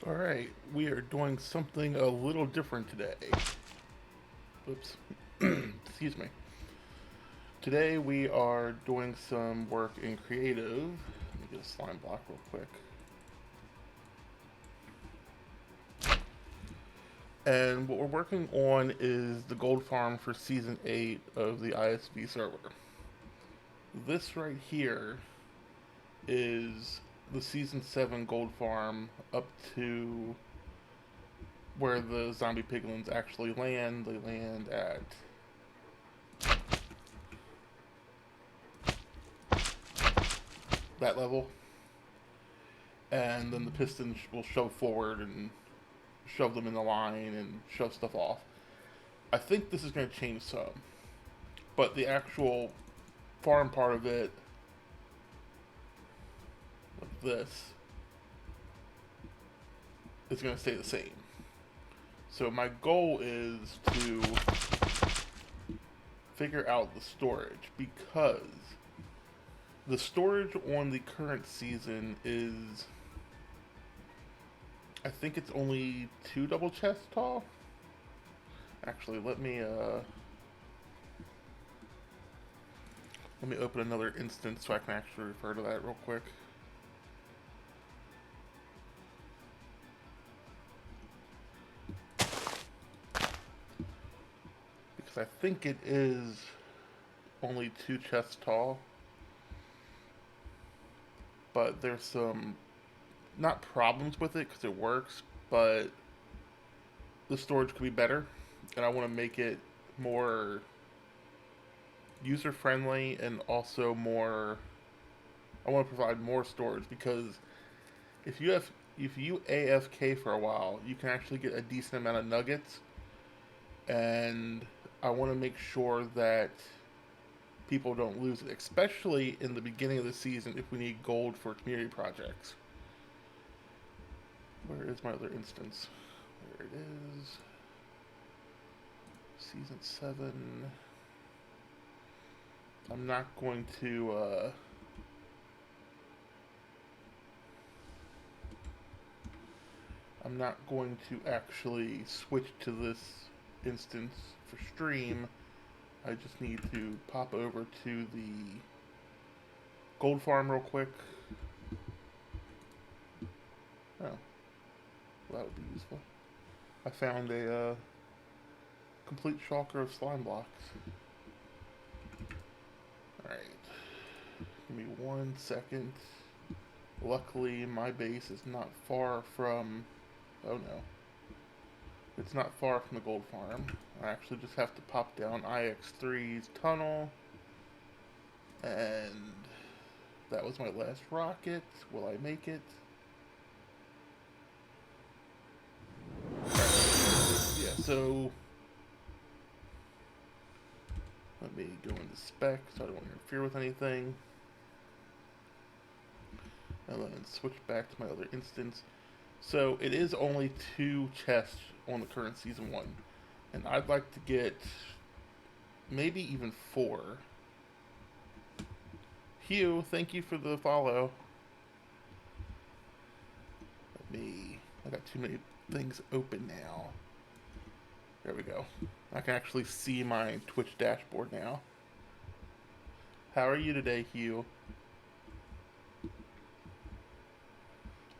Alright, we are doing something a little different today. Oops. Excuse me. Today we are doing some work in creative. Let me get a slime block real quick. And what we're working on is the gold farm for Season 8 of the iSV server. This right here is the Season 7 gold farm up to where the zombie piglins actually land. They land at that level. And then the pistons will shove forward and shove them in the line and shove stuff off. I think this is going to change some. But the actual farm part of it, like this, is going to stay the same. So my goal is to figure out the storage, because the storage on the current season is, I think it's only 2 double chests tall. Actually, let me open another instance so I can actually refer to that real quick. Because I think it is only 2 chests tall. But there's some, not problems with it because it works, but the storage could be better. And I want to make it more user friendly and also more, I want to provide more storage, because if you AFK for a while, you can actually get a decent amount of nuggets, and I want to make sure that people don't lose it, especially in the beginning of the season if we need gold for community projects. Where is my other instance? There it is. Season 7. I'm not going to actually switch to this instance for stream. I just need to pop over to the gold farm real quick. Oh, well, that would be useful. I found a complete shulker of slime blocks. Alright, give me 1 second. Luckily, my base is not far from, oh no, it's not far from the gold farm. I actually just have to pop down IX3's tunnel, and that was my last rocket. Will I make it? Yeah, so let me go into specs. I don't want to interfere with anything. And then switch back to my other instance. So it is only 2 chests on the current season 1. And I'd like to get maybe even 4. Hugh, thank you for the follow. I got too many things open now. There we go. I can actually see my Twitch dashboard now. How are you today, Hugh?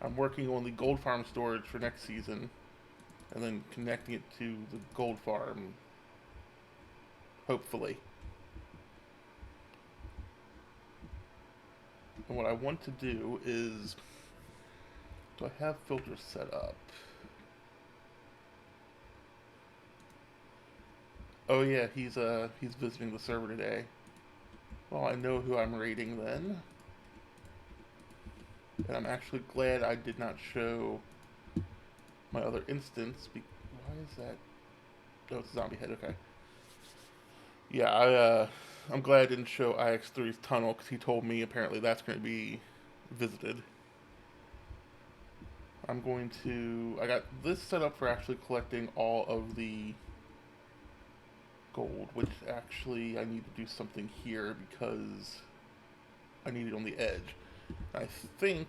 I'm working on the gold farm storage for next season, and then connecting it to the gold farm, hopefully. And what I want to do is, do I have filters set up? Oh yeah, he's visiting the server today. Well, I know who I'm raiding then. And I'm actually glad I did not show my other instance. Why is that? Oh, it's a zombie head. Okay. Yeah, I'm glad I didn't show IX3's tunnel because he told me apparently that's going to be visited. I'm going to. I got this set up for actually collecting all of the gold, which actually I need to do something here because I need it on the edge. I think.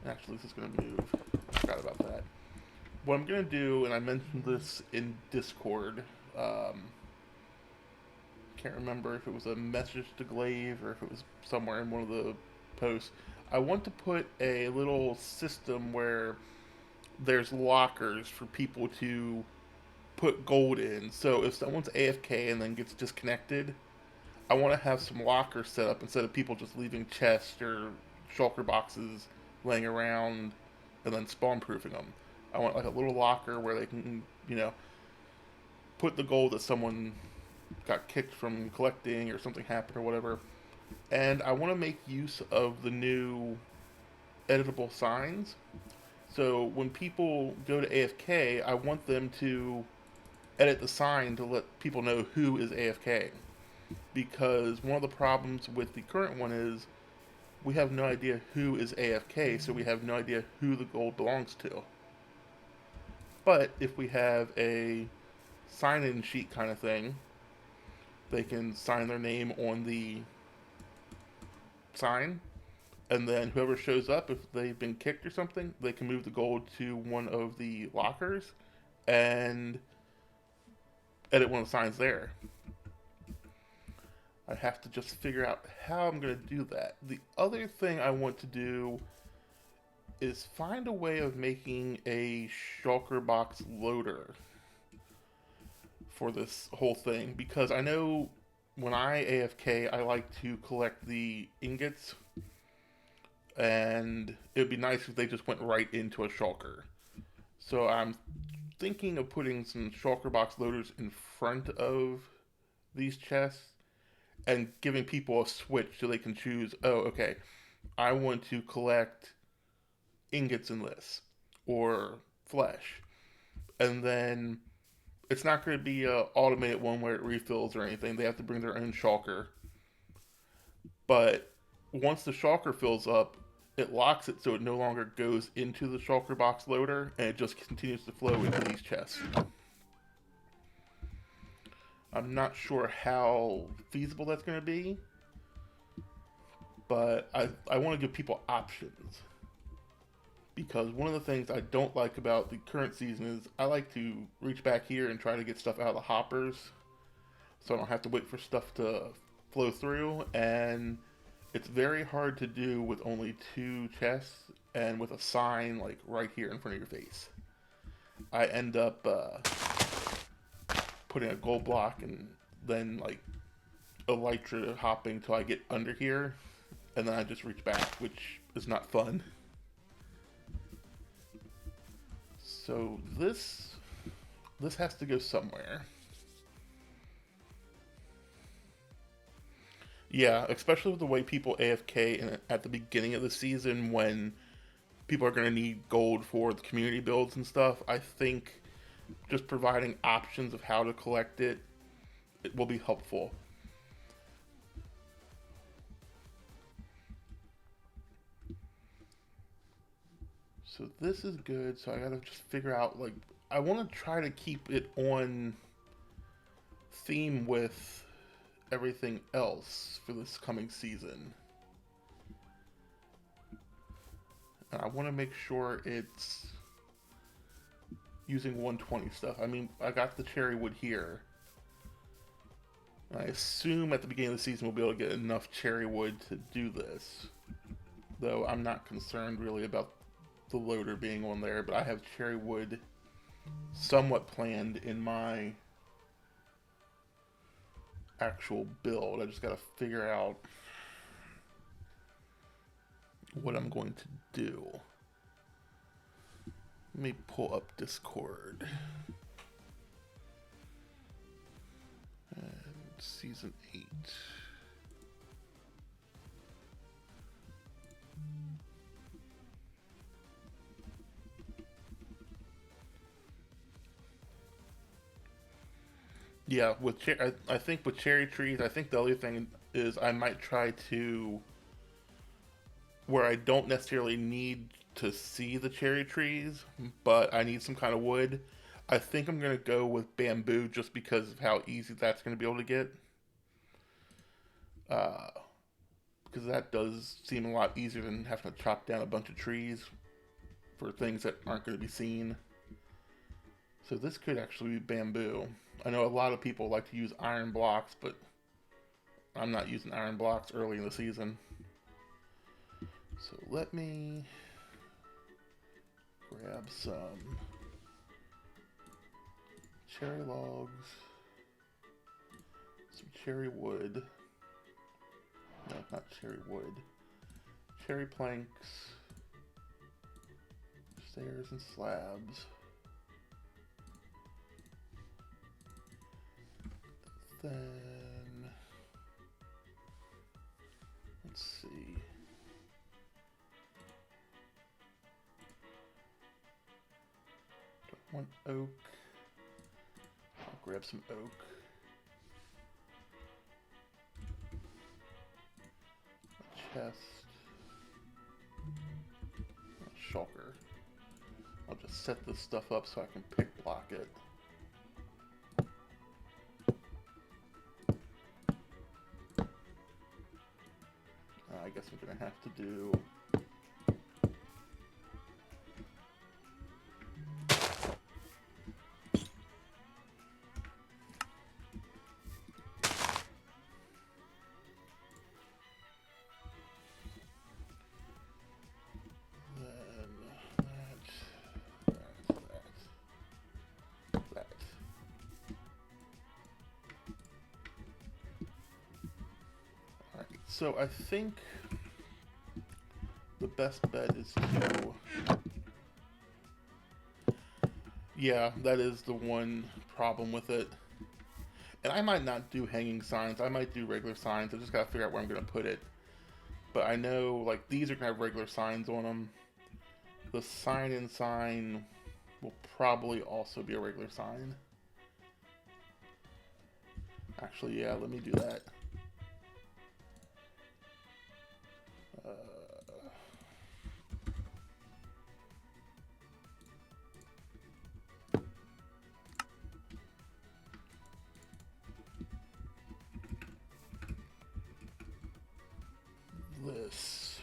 Actually, this is going to move. I forgot about that. What I'm going to do, and I mentioned this in Discord, can't remember if it was a message to Glaive or if it was somewhere in one of the posts. I want to put a little system where there's lockers for people to put gold in. So if someone's AFK and then gets disconnected, I want to have some lockers set up instead of people just leaving chests or shulker boxes laying around and then spawn proofing them. I want like a little locker where they can, put the gold that someone got kicked from collecting or something happened or whatever. And I want to make use of the new editable signs. So when people go to AFK, I want them to edit the sign to let people know who is AFK. Because one of the problems with the current one is we have no idea who is AFK, so we have no idea who the gold belongs to. But if we have a sign-in sheet kind of thing, they can sign their name on the sign, and then whoever shows up, if they've been kicked or something, they can move the gold to one of the lockers and edit one of the signs there. I have to just figure out how I'm going to do that. The other thing I want to do is find a way of making a shulker box loader for this whole thing, because I know when I AFK, I like to collect the ingots, and it would be nice if they just went right into a shulker. So I'm thinking of putting some shulker box loaders in front of these chests and giving people a switch so they can choose, oh, okay, I want to collect ingots in this or flesh. And then it's not going to be a automated one where it refills or anything. They have to bring their own shulker. But once the shulker fills up, it locks it so it no longer goes into the shulker box loader, and it just continues to flow into these chests. I'm not sure how feasible that's going to be, but I want to give people options. Because one of the things I don't like about the current season is I like to reach back here and try to get stuff out of the hoppers so I don't have to wait for stuff to flow through, and it's very hard to do with only 2 chests and with a sign like right here in front of your face. I end up putting a gold block and then like elytra hopping till I get under here, and then I just reach back, which is not fun. So this has to go somewhere. Yeah, especially with the way people AFK at the beginning of the season when people are going to need gold for the community builds and stuff. I think just providing options of how to collect it will be helpful. So this is good. So I gotta just figure out, like, I want to try to keep it on theme with everything else for this coming season. And I want to make sure it's using 120 stuff. I mean, I got the cherry wood here. I assume at the beginning of the season we'll be able to get enough cherry wood to do this. Though I'm not concerned really about the loader being on there, but I have cherry wood somewhat planned in my actual build. I just gotta figure out what I'm going to do. Let me pull up Discord. Season 8. Yeah, with I think with cherry trees, I think the other thing is I might try to where I don't necessarily need to see the cherry trees, but I need some kind of wood. I think I'm gonna go with bamboo just because of how easy that's gonna be able to get. Uh, because that does seem a lot easier than having to chop down a bunch of trees for things that aren't going to be seen. So this could actually be bamboo. I know a lot of people like to use iron blocks, but I'm not using iron blocks early in the season. So let me grab some cherry logs, some cherry wood. No, not cherry wood. Cherry planks, stairs and slabs. Then let's see. Don't want oak. I'll grab some oak. A chest. A shulker. I'll just set this stuff up so I can pick block it. I guess I'm gonna have to do that. Alright, so I think the best bet is to... Yeah, that is the one problem with it. And I might not do hanging signs, I might do regular signs, I just gotta figure out where I'm gonna put it. But I know, like, these are gonna have regular signs on them. The sign-in sign will probably also be a regular sign. Actually, yeah, let me do that. This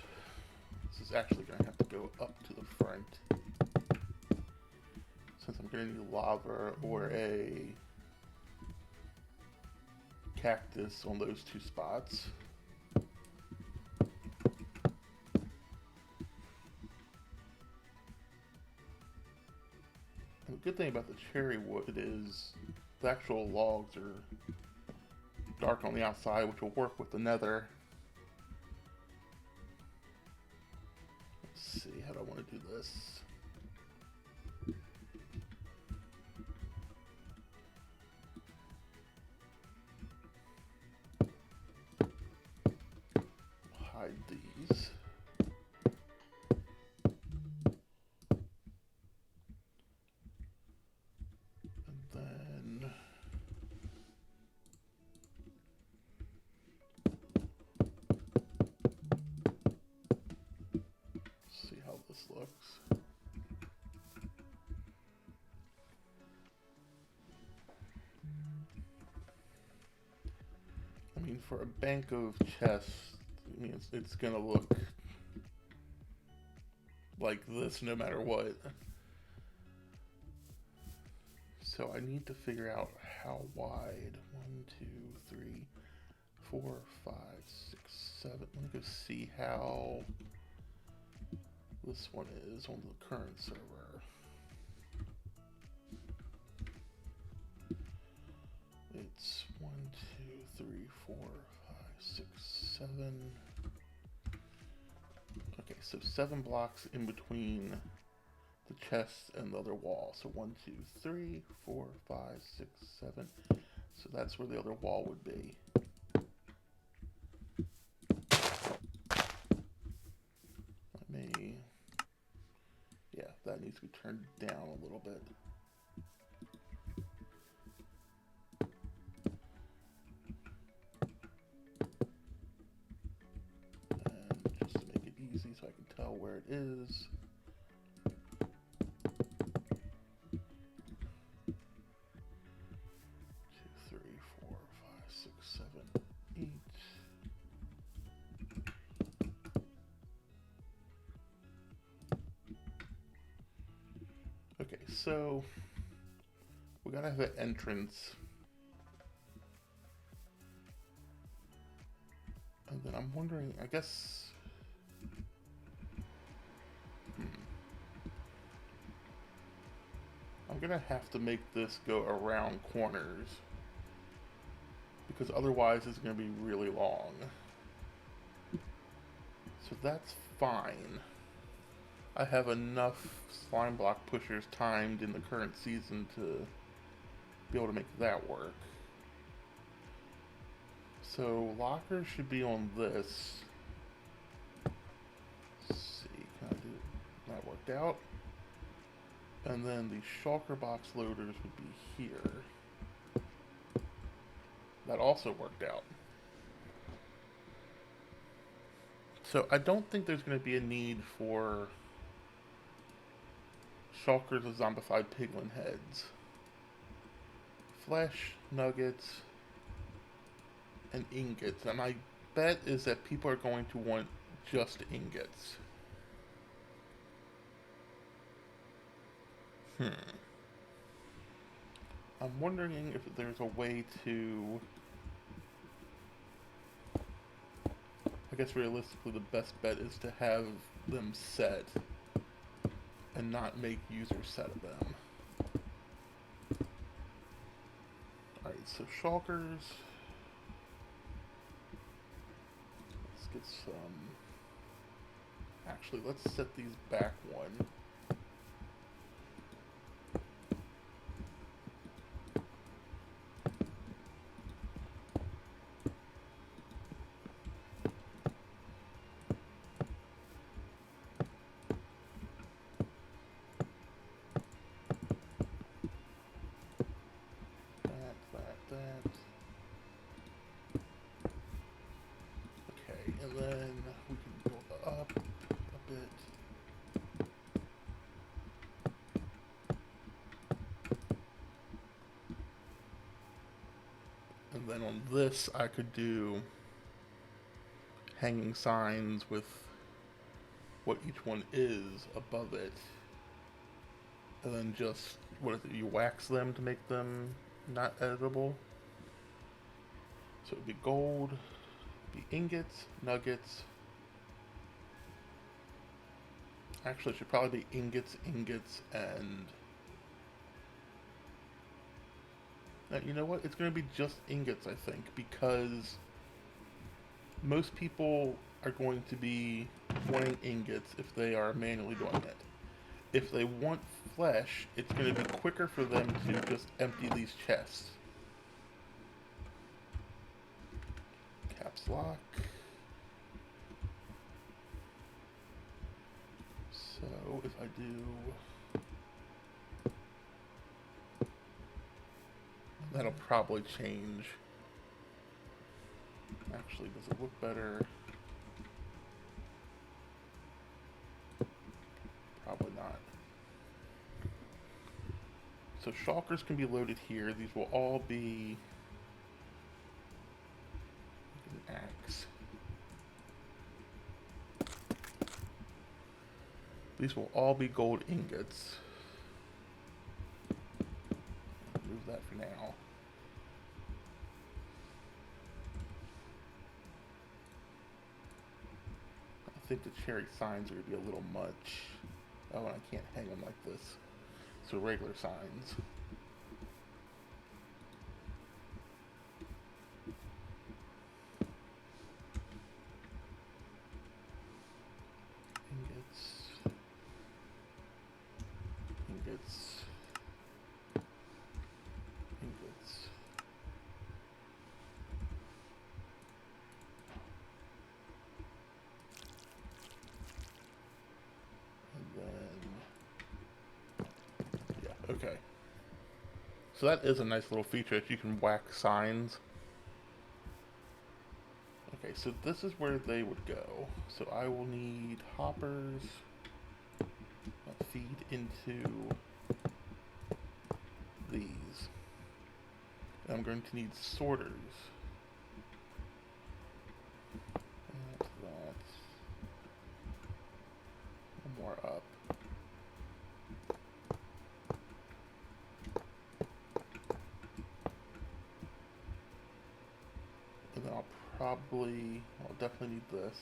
is actually going to have to go up to the front since I'm going to need lava or a cactus on those two spots. And the good thing about the cherry wood is the actual logs are dark on the outside, which will work with the nether. Let's see, how do I want to do this? Hide these. And then see how this looks. I mean, for a bank of chests, I mean, it's gonna look like this no matter what. So I need to figure out how wide. 1, 2, 3, 4, 5, 6, 7. Let me go see how this one is on the current server. It's 1, 2, 3, 4, 5, 6, 7. Okay, so 7 blocks in between the chest and the other wall. So 1, 2, 3, 4, 5, 6, 7. So that's where the other wall would be. Let me, yeah, that needs to be turned down a little bit. And just to make it easy so I can tell where it is. 2, 3, 4, 5, 6, 7, 8. Okay, so we gotta have an entrance. And then I'm wondering, I guess, I'm gonna have to make this go around corners because otherwise it's gonna be really long. So that's fine. I have enough slime block pushers timed in the current season to be able to make that work. So lockers should be on this. Let's see, can I do that? Worked out. And then the shulker box loaders would be here. That also worked out. So I don't think there's going to be a need for shulkers of zombified piglin heads. Flesh, nuggets, and ingots. And my bet is that people are going to want just ingots. I'm wondering if there's a way to... I guess realistically the best bet is to have them set and not make users set of them. Alright, so shulkers. Let's get some... Actually, let's set these back one. That. Okay, and then we can build up a bit. And then on this, I could do hanging signs with what each one is above it. And then just, what is it, you wax them to make them not editable. So it would be gold, be ingots, nuggets. Actually, it should probably be ingots, and... Now, you know what? It's going to be just ingots, I think, because most people are going to be wanting ingots if they are manually doing it. If they want flesh, it's going to be quicker for them to just empty these chests. Caps lock. So if I do... That'll probably change. Actually, does it look better? Probably not. So shulkers can be loaded here. These will all be an axe. These will all be gold ingots. Move that for now. I think the cherry signs are going to be a little much. Oh, and I can't hang them like this. So regular signs. Ingots. Okay. So that is a nice little feature that you can whack signs. Okay, so this is where they would go. So I will need hoppers that feed into these. And I'm going to need sorters. And that's one more up. And then I'll definitely need this.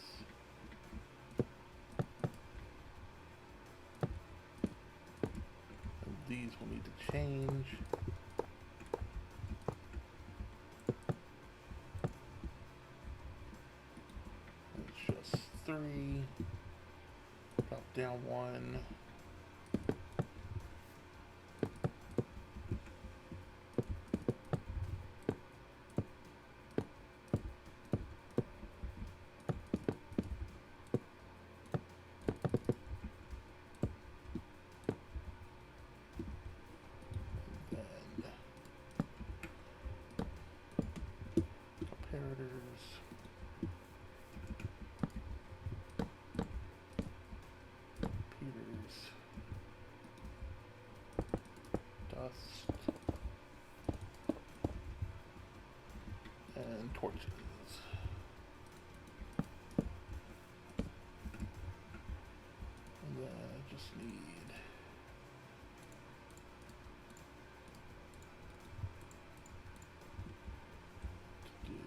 And these will need to change. It's just 3. Drop down 1. Then comparators. Peters. Dust. And torches. And then I just need to do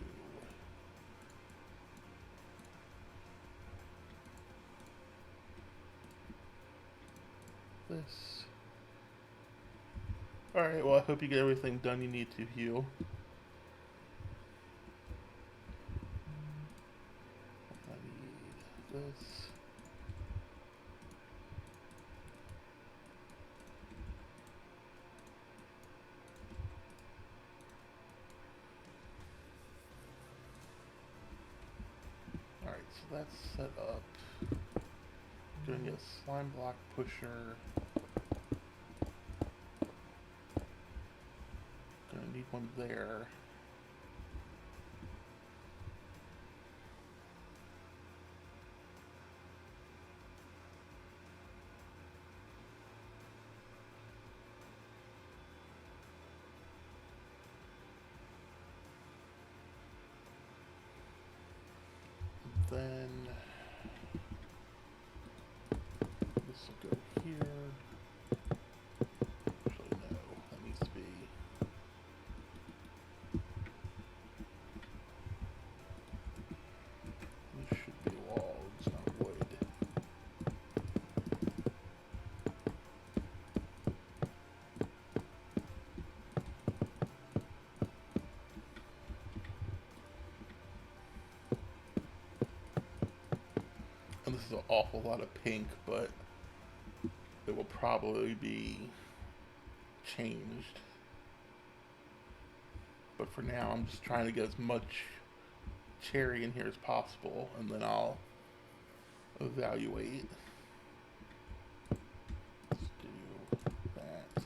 this. Alright, well I hope you get everything done you need to, Hugh. I need this. Alright, so that's set up. Doing a slime block pusher. Gonna need one there. Then this will go here. Actually, no, that needs to be. These should be logs, not wood. And this is an awful lot of pink, but it will probably be changed. But for now, I'm just trying to get as much cherry in here as possible, and then I'll evaluate. Let's do that.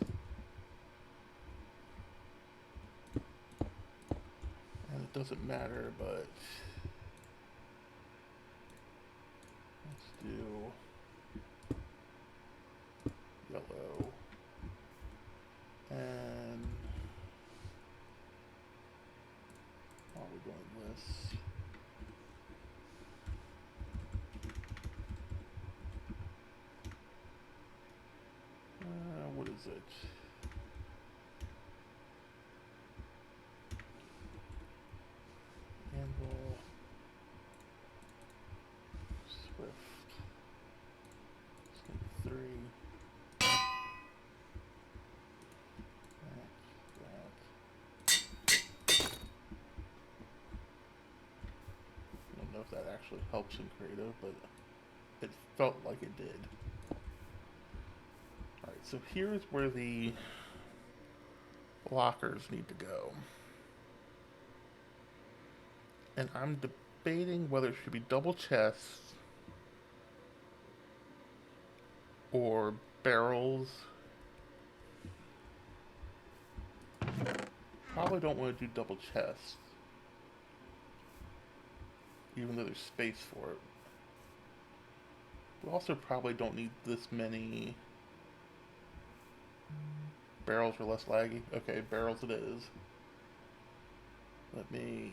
And it doesn't matter, but let's do yellow. And while we're doing this, what is it? Anvil, Swift, Snake 3. I don't know if that actually helps in creative, but it felt like it did. Alright, so here's where the lockers need to go. And I'm debating whether it should be double chests or barrels. probably don't want to do double chests, even though there's space for it. We also probably don't need this many barrels for less laggy. Okay, barrels it is. Let me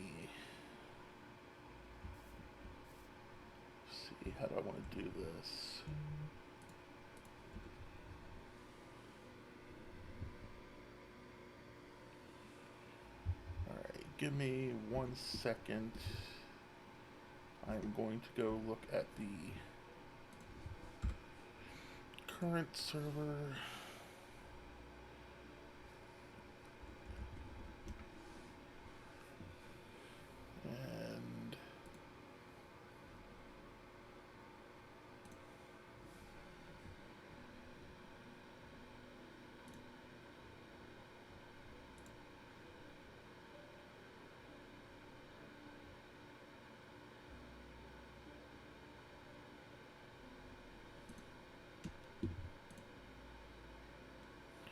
see, how do I want to do this? Alright, give me 1 second. I'm going to go look at the current server. And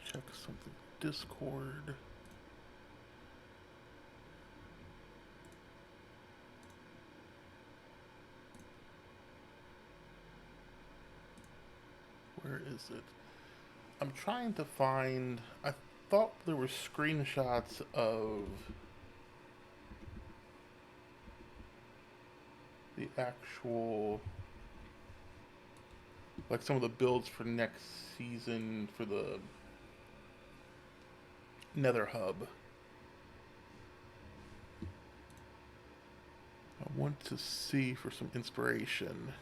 check something. Discord. Where is it? I'm trying to find. I thought there were screenshots of the actual, like some of the builds for next season for the Nether Hub. I want to see for some inspiration.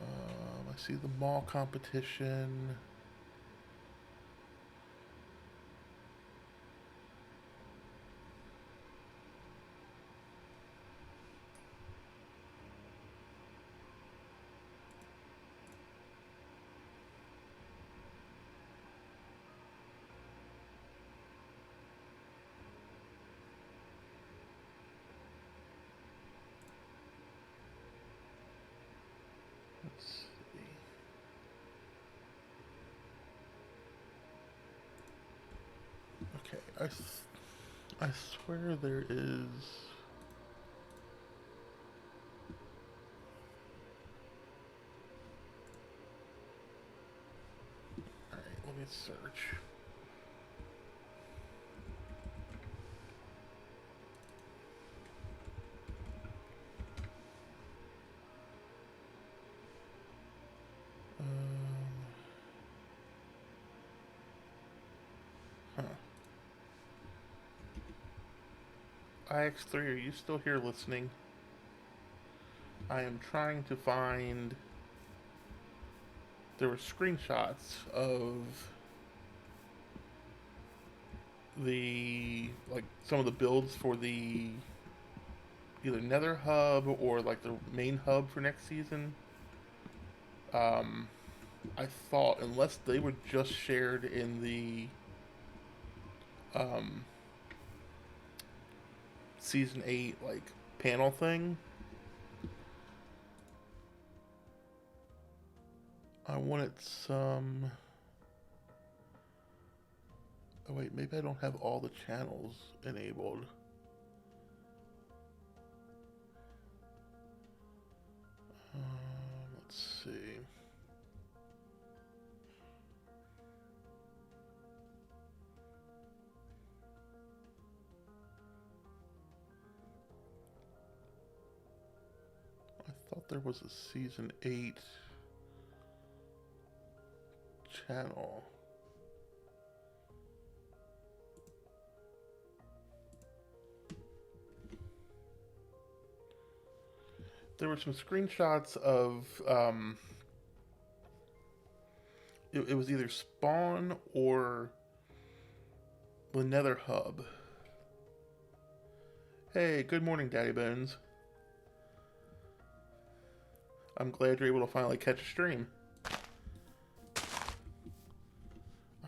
I see the mall competition. Let's see. Okay, I swear there is. Alright, let me search. Huh. IX3, are you still here listening? I am trying to find. There were screenshots of the, like, some of the builds for the either Nether Hub or like the main hub for next season. I thought, unless they were just shared in the um, season 8 like panel thing, I wanted some. Oh wait, maybe I don't have all the channels enabled. Let's see. I thought there was a season 8 channel. There were some screenshots of it was either Spawn or the Nether Hub. Hey, good morning, Daddy Bones. I'm glad you're able to finally catch a stream.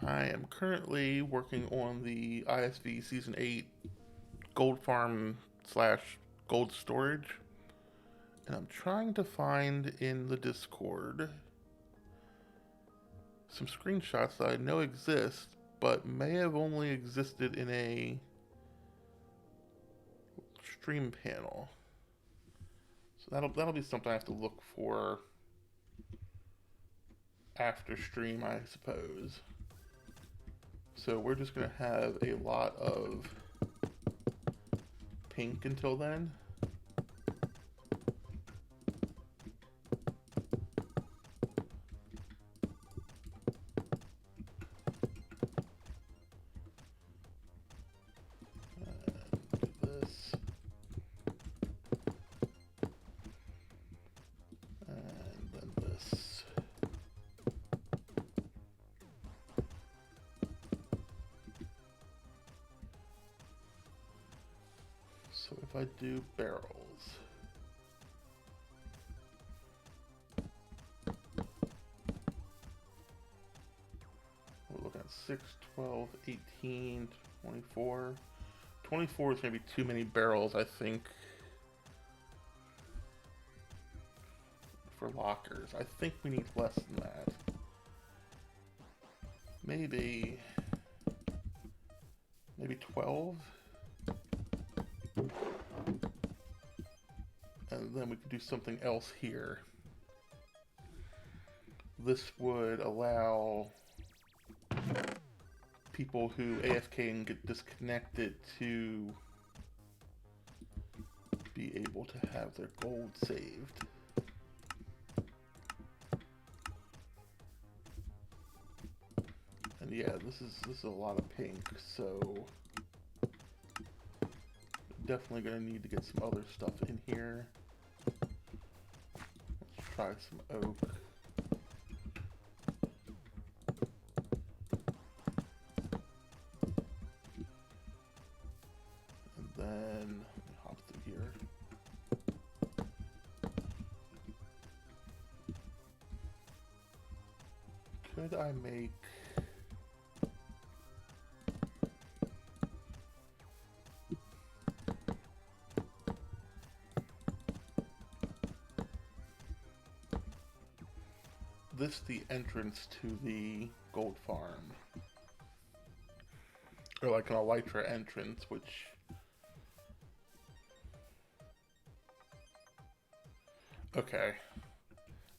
I am currently working on the iSV Season 8 Gold Farm / Gold Storage. And I'm trying to find in the Discord some screenshots that I know exist, but may have only existed in a stream panel. So that'll be something I have to look for after stream, I suppose. So we're just gonna have a lot of pink until then. So if I do barrels, we're looking at 6, 12, 18, 24. 24 is going to be too many barrels, I think, for lockers. I think we need less than that. Maybe 12? And then we could do something else here. This would allow people who AFK and get disconnected to be able to have their gold saved. And yeah, this is a lot of pink, so definitely gonna need to get some other stuff in here. Let's try some oak. And then let me hop through here. Could I make this the entrance to the gold farm? Or like an elytra entrance, which... Okay.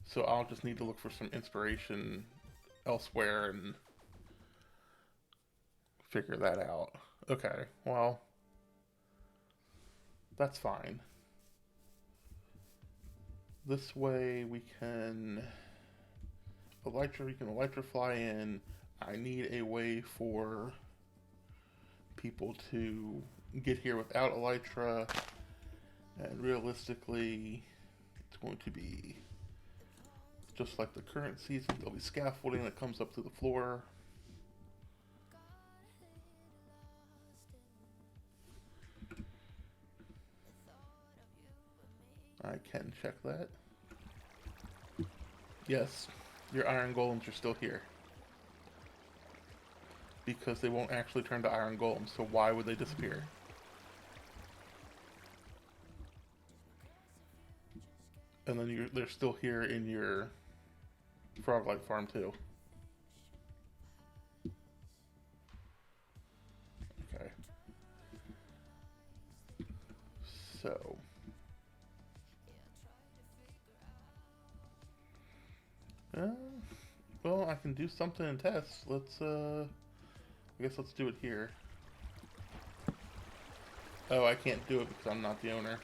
So I'll just need to look for some inspiration elsewhere and figure that out. Okay, well, that's fine. This way we can elytra, you can elytra fly in. I need a way for people to get here without elytra, and realistically it's going to be just like the current season. There'll be scaffolding that comes up to the floor. I can check that. Yes, your iron golems are still here. Because they won't actually turn to iron golems, so why would they disappear? And then they're still here in your Frog-like farm too. Okay. So... well, I can do something and test. Let's, I guess let's do it here. Oh, I can't do it because I'm not the owner.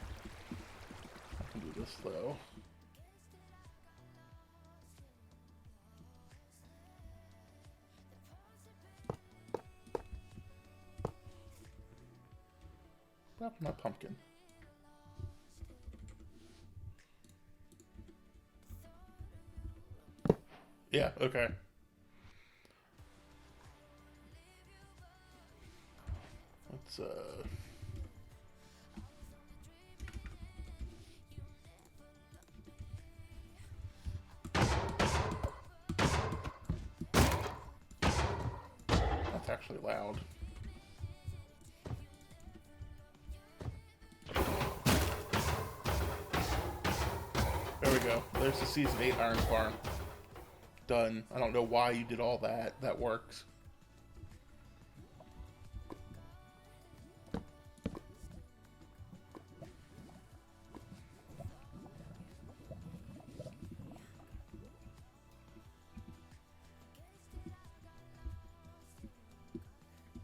I can do this though. Grab my pumpkin. Yeah, okay. Let's, that's actually loud. There we go. There's the Season 8 Iron Farm. Done. I don't know why you did all that. That works.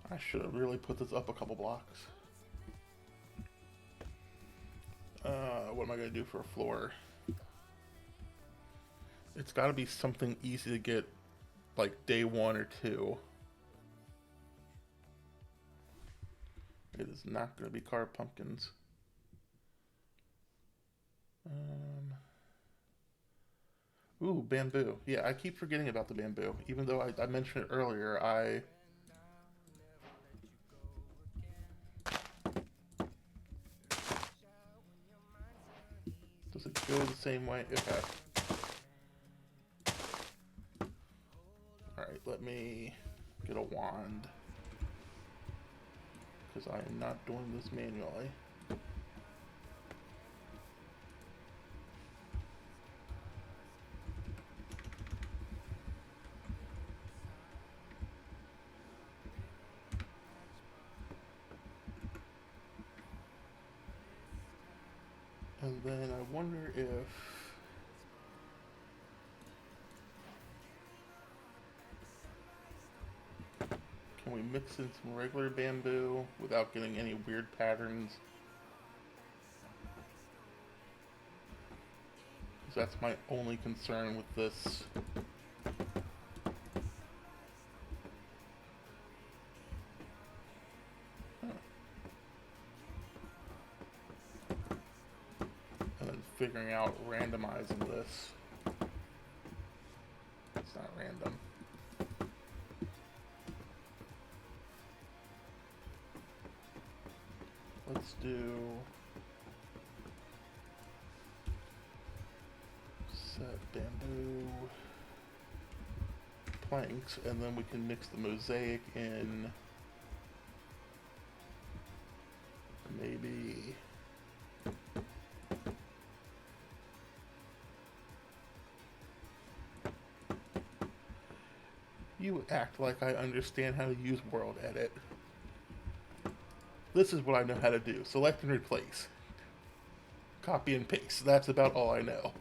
I should have really put this up a couple blocks. What am I going to do for a floor? It's got to be something easy to get, like day 1 or 2. It is not going to be carved pumpkins. Ooh, bamboo. Yeah, I keep forgetting about the bamboo. Even though I mentioned it earlier, Does it go the same way? Okay. Alright, let me get a wand. Because I am not doing this manually. And then I wonder if... Can we mix in some regular bamboo without getting any weird patterns? Because that's my only concern with this. And then figuring out randomizing this. It's not random. Let's do set bamboo planks, and then we can mix the mosaic in. Maybe you act like I understand how to use World Edit. This is what I know how to do. Select and replace. Copy and paste. That's about all I know.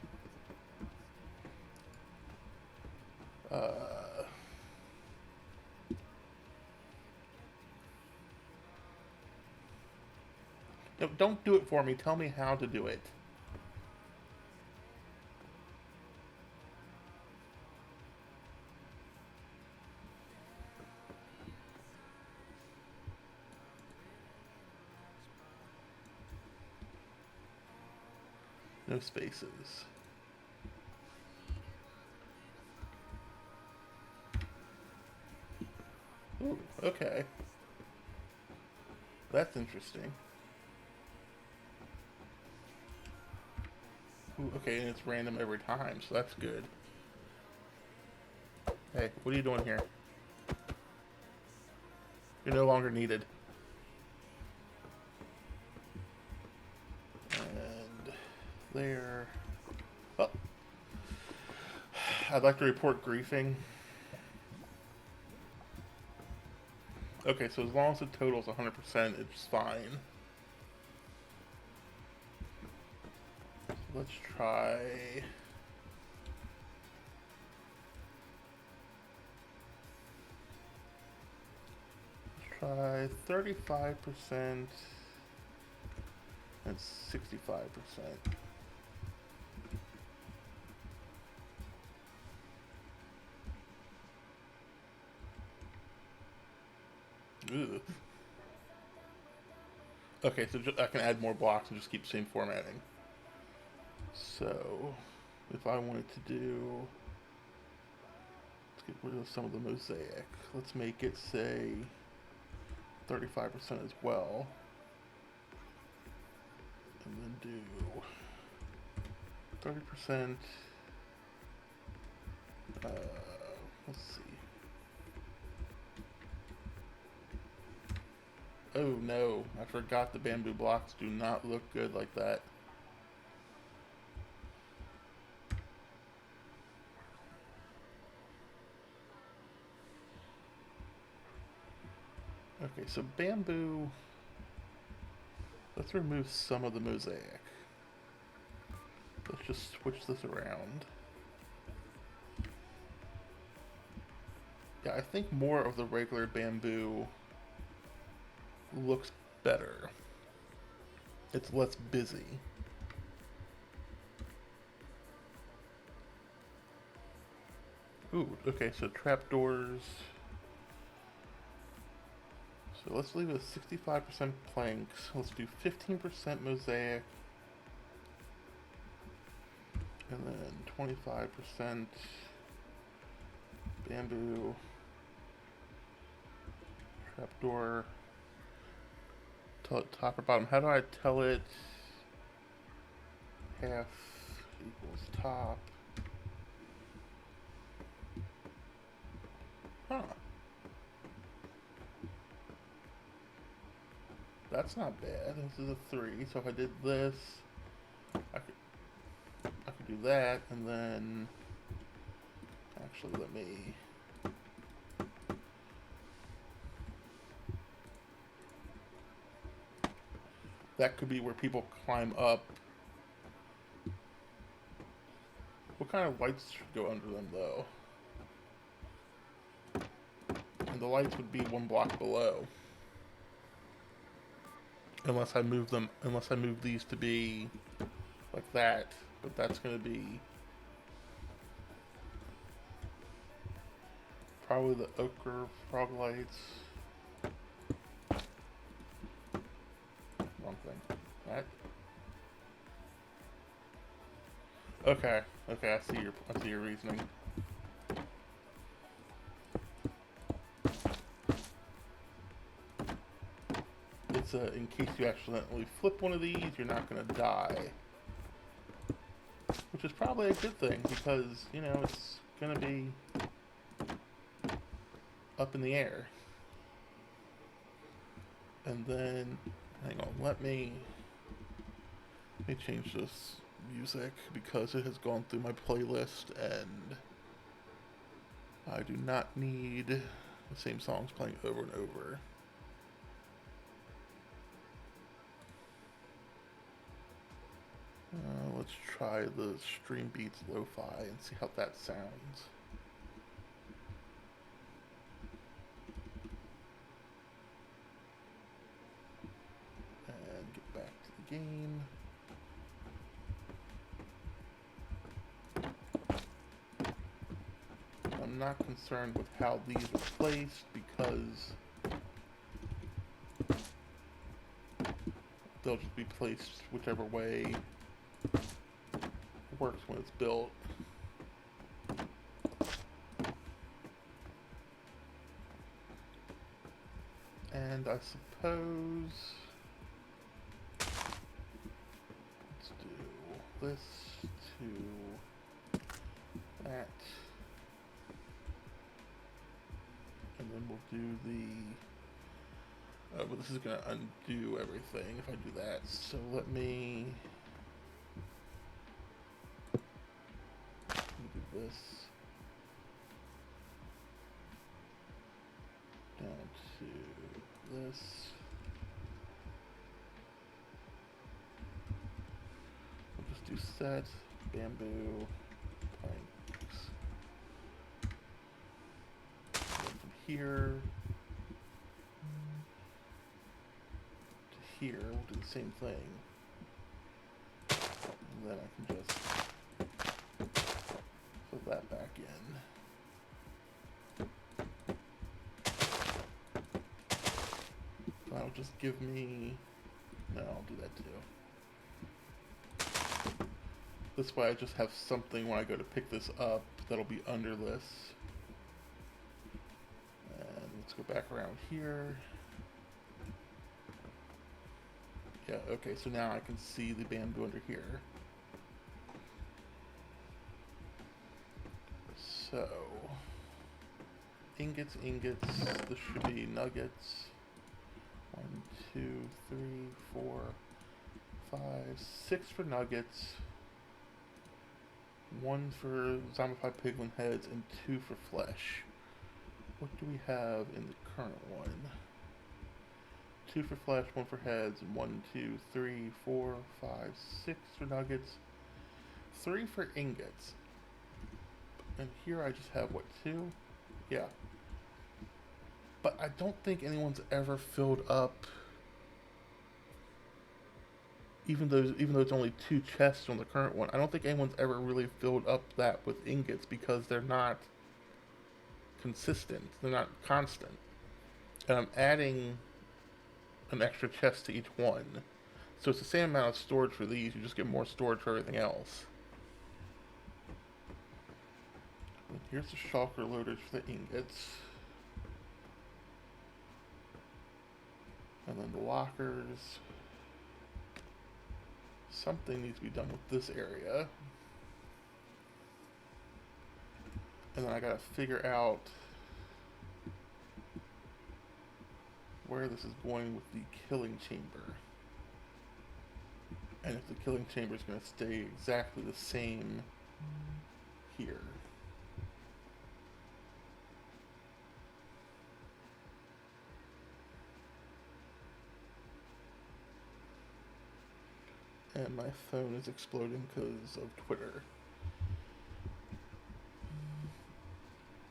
No, don't do it for me. Tell me how to do it. No spaces. Ooh, okay. That's interesting. Ooh, okay, and it's random every time, so that's good. Hey, what are you doing here? You're no longer needed. And there. Oh. I'd like to report griefing. Okay, so as long as the total is 100%, it's fine. So let's try... Try 35% and 65%. Ugh. Okay, so I can add more blocks and just keep the same formatting. So, if I wanted to do... Let's get rid of some of the mosaic. Let's make it, say, 35% as well. And then do 30%. Let's see. Oh no, I forgot the bamboo blocks do not look good like that. Okay, so bamboo, let's remove some of the mosaic. Let's just switch this around. Yeah, I think more of the regular bamboo looks better. It's less busy. Ooh, okay, so trapdoors. So let's leave it 65% planks. Let's do 15% mosaic. And then 25% bamboo. Trapdoor. Tell it top or bottom. How do I tell it? Half equals top. Huh. That's not bad. This is a 3. So if I did this, I could do that, and then actually let me. That could be where people climb up. What kind of lights should go under them, though? And the lights would be 1 block below. Unless I move them, unless I move these to be like that. But that's going to be probably the ochre frog lights. Wrong thing. That. Okay. Okay, I see your reasoning. It's in case you accidentally flip one of these, you're not gonna die. Which is probably a good thing because, you know, it's gonna be up in the air. And then, hang on, let me change this music because it has gone through my playlist and I do not need the same songs playing over and over. Let's try the Stream Beats Lo-Fi and see how that sounds. And get back to the game. I'm not concerned with how these are placed because they'll just be placed whichever way works when it's built. And I suppose let's do this to that. And then we'll do the but this is gonna undo everything if I do that. So let me do this down to this. We'll just do set, bamboo, planks. And from here to here, we'll do the same thing. And then I can just put that back in. That'll just give me, no, I'll do that too. This way I just have something when I go to pick this up that'll be under this. And let's go back around here. Yeah, okay, so now I can see the bamboo under here. So, ingots, this should be nuggets. 1, 2, 3, 4, 5, 6 for nuggets. 1 for zombified piglin heads and 2 for flesh. What do we have in the current one? 2 for flesh, 1 for heads, and 1, 2, 3, 4, 5, 6 for nuggets. 3 for ingots. And here I just have, what, 2? Yeah. But I don't think anyone's ever filled up even though it's only two chests on the current one, I don't think anyone's ever really filled up that with ingots because they're not consistent. They're not constant. And I'm adding an extra chest to each one. So it's the same amount of storage for these, you just get more storage for everything else. And here's the shulker loaders for the ingots. And then the lockers. Something needs to be done with this area. And then I gotta figure out where this is going with the killing chamber. And if the killing chamber is going to stay exactly the same here. And my phone is exploding because of Twitter.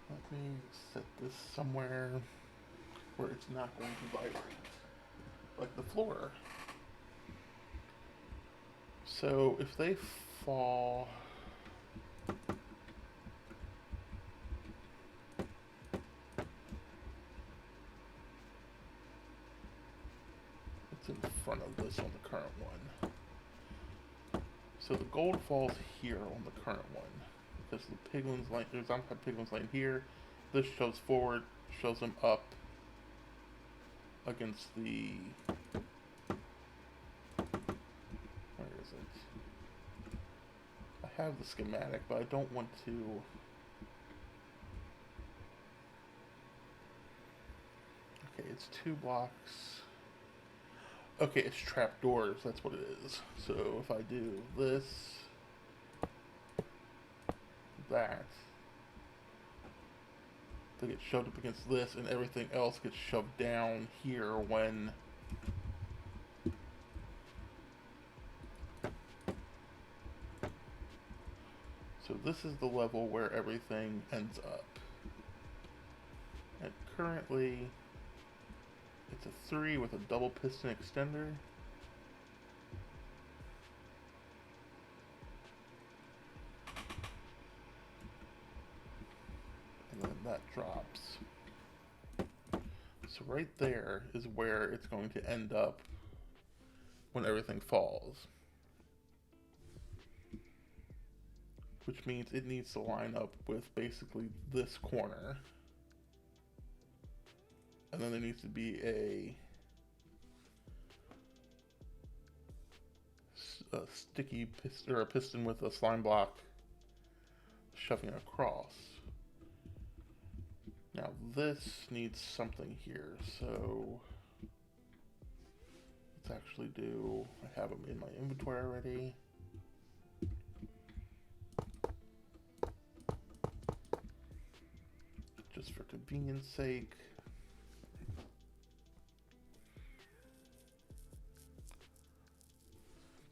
Let me set this somewhere where it's not going to vibrate. Like the floor. So if they fall... It's in front of this on the current one. So the gold falls here on the current one. Because the piglins line, there's not piglins line here. This shows forward, shows them up against the... Where is it? I have the schematic, but I don't want to... Okay, it's 2 blocks. Okay, it's trapdoors, that's what it is. So if I do this, that, they get shoved up against this, and everything else gets shoved down here when so this is the level where everything ends up. And currently it's a 3 with a double piston extender. And then that drops. So right there is where it's going to end up when everything falls. Which means it needs to line up with basically this corner. And then there needs to be a sticky piston, or a piston with a slime block shoving it across. Now this needs something here, so let's actually do, I have them in my inventory already. Just for convenience sake.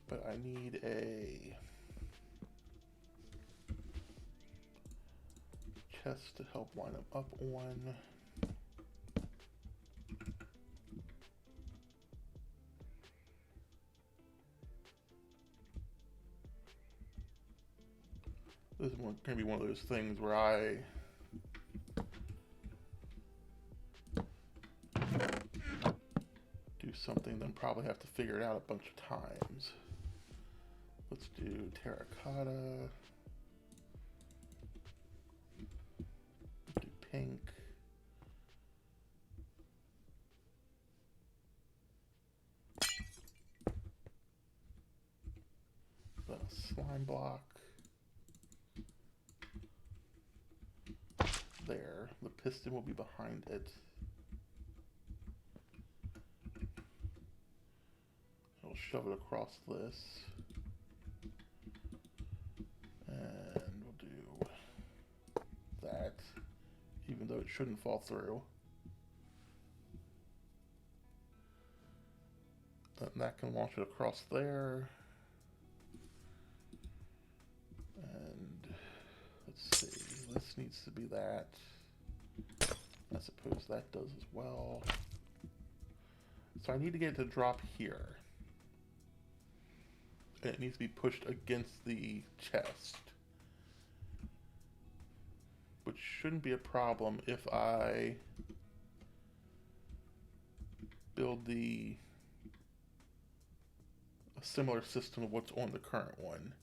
But I need a chest to help line them up on. This is going to be one of those things where I do something, then probably have to figure it out a bunch of times. Let's do terracotta. Do pink. Then a slime block. There. The piston will be behind it. I'll shove it across this. And we'll do that, even though it shouldn't fall through. And that can launch it across there. And let's see, this needs to be that. I suppose that does as well. So I need to get it to drop here. and it needs to be pushed against the chest, which shouldn't be a problem if I build a similar system of what's on the current one,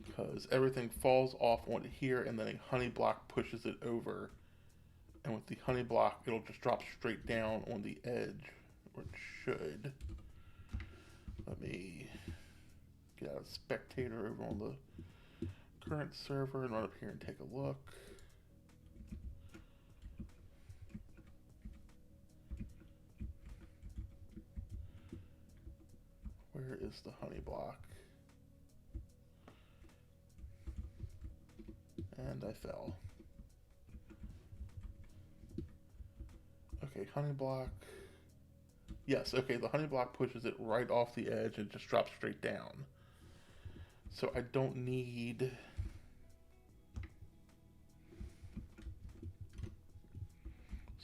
because everything falls off onto here and then a honey block pushes it over, and with the honey block it'll just drop straight down on the edge, or it should. Let me get out of spectator over on the current server and run up here and take a look. Where is the honey block? And I fell. Okay, honey block. Yes, okay, the honey block pushes it right off the edge and just drops straight down. So I don't need...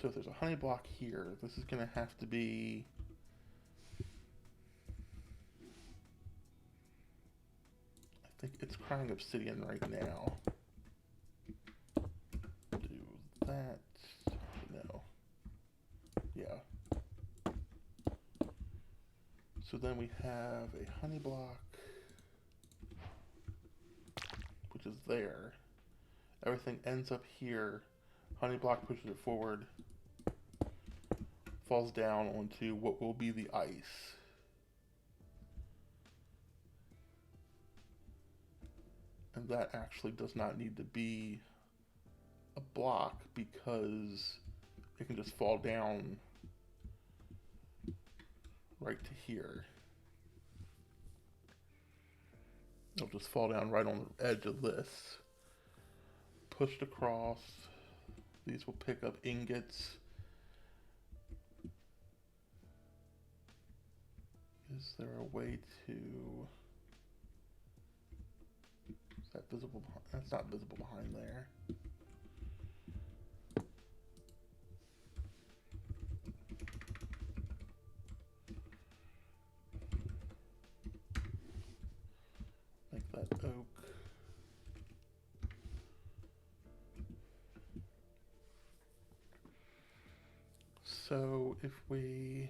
So if there's a honey block here, this is going to have to be... I think it's crying obsidian right now. Do that. No. Yeah. So then we have a honey block, which is there. Everything ends up here. Honey block pushes it forward, falls down onto what will be the ice. And that actually does not need to be a block because it can just fall down right to here. It'll just fall down right on the edge of this. Pushed across. These will pick up ingots. Is there a way to... Is that visible? That's not visible behind there. Make that oak. So if we...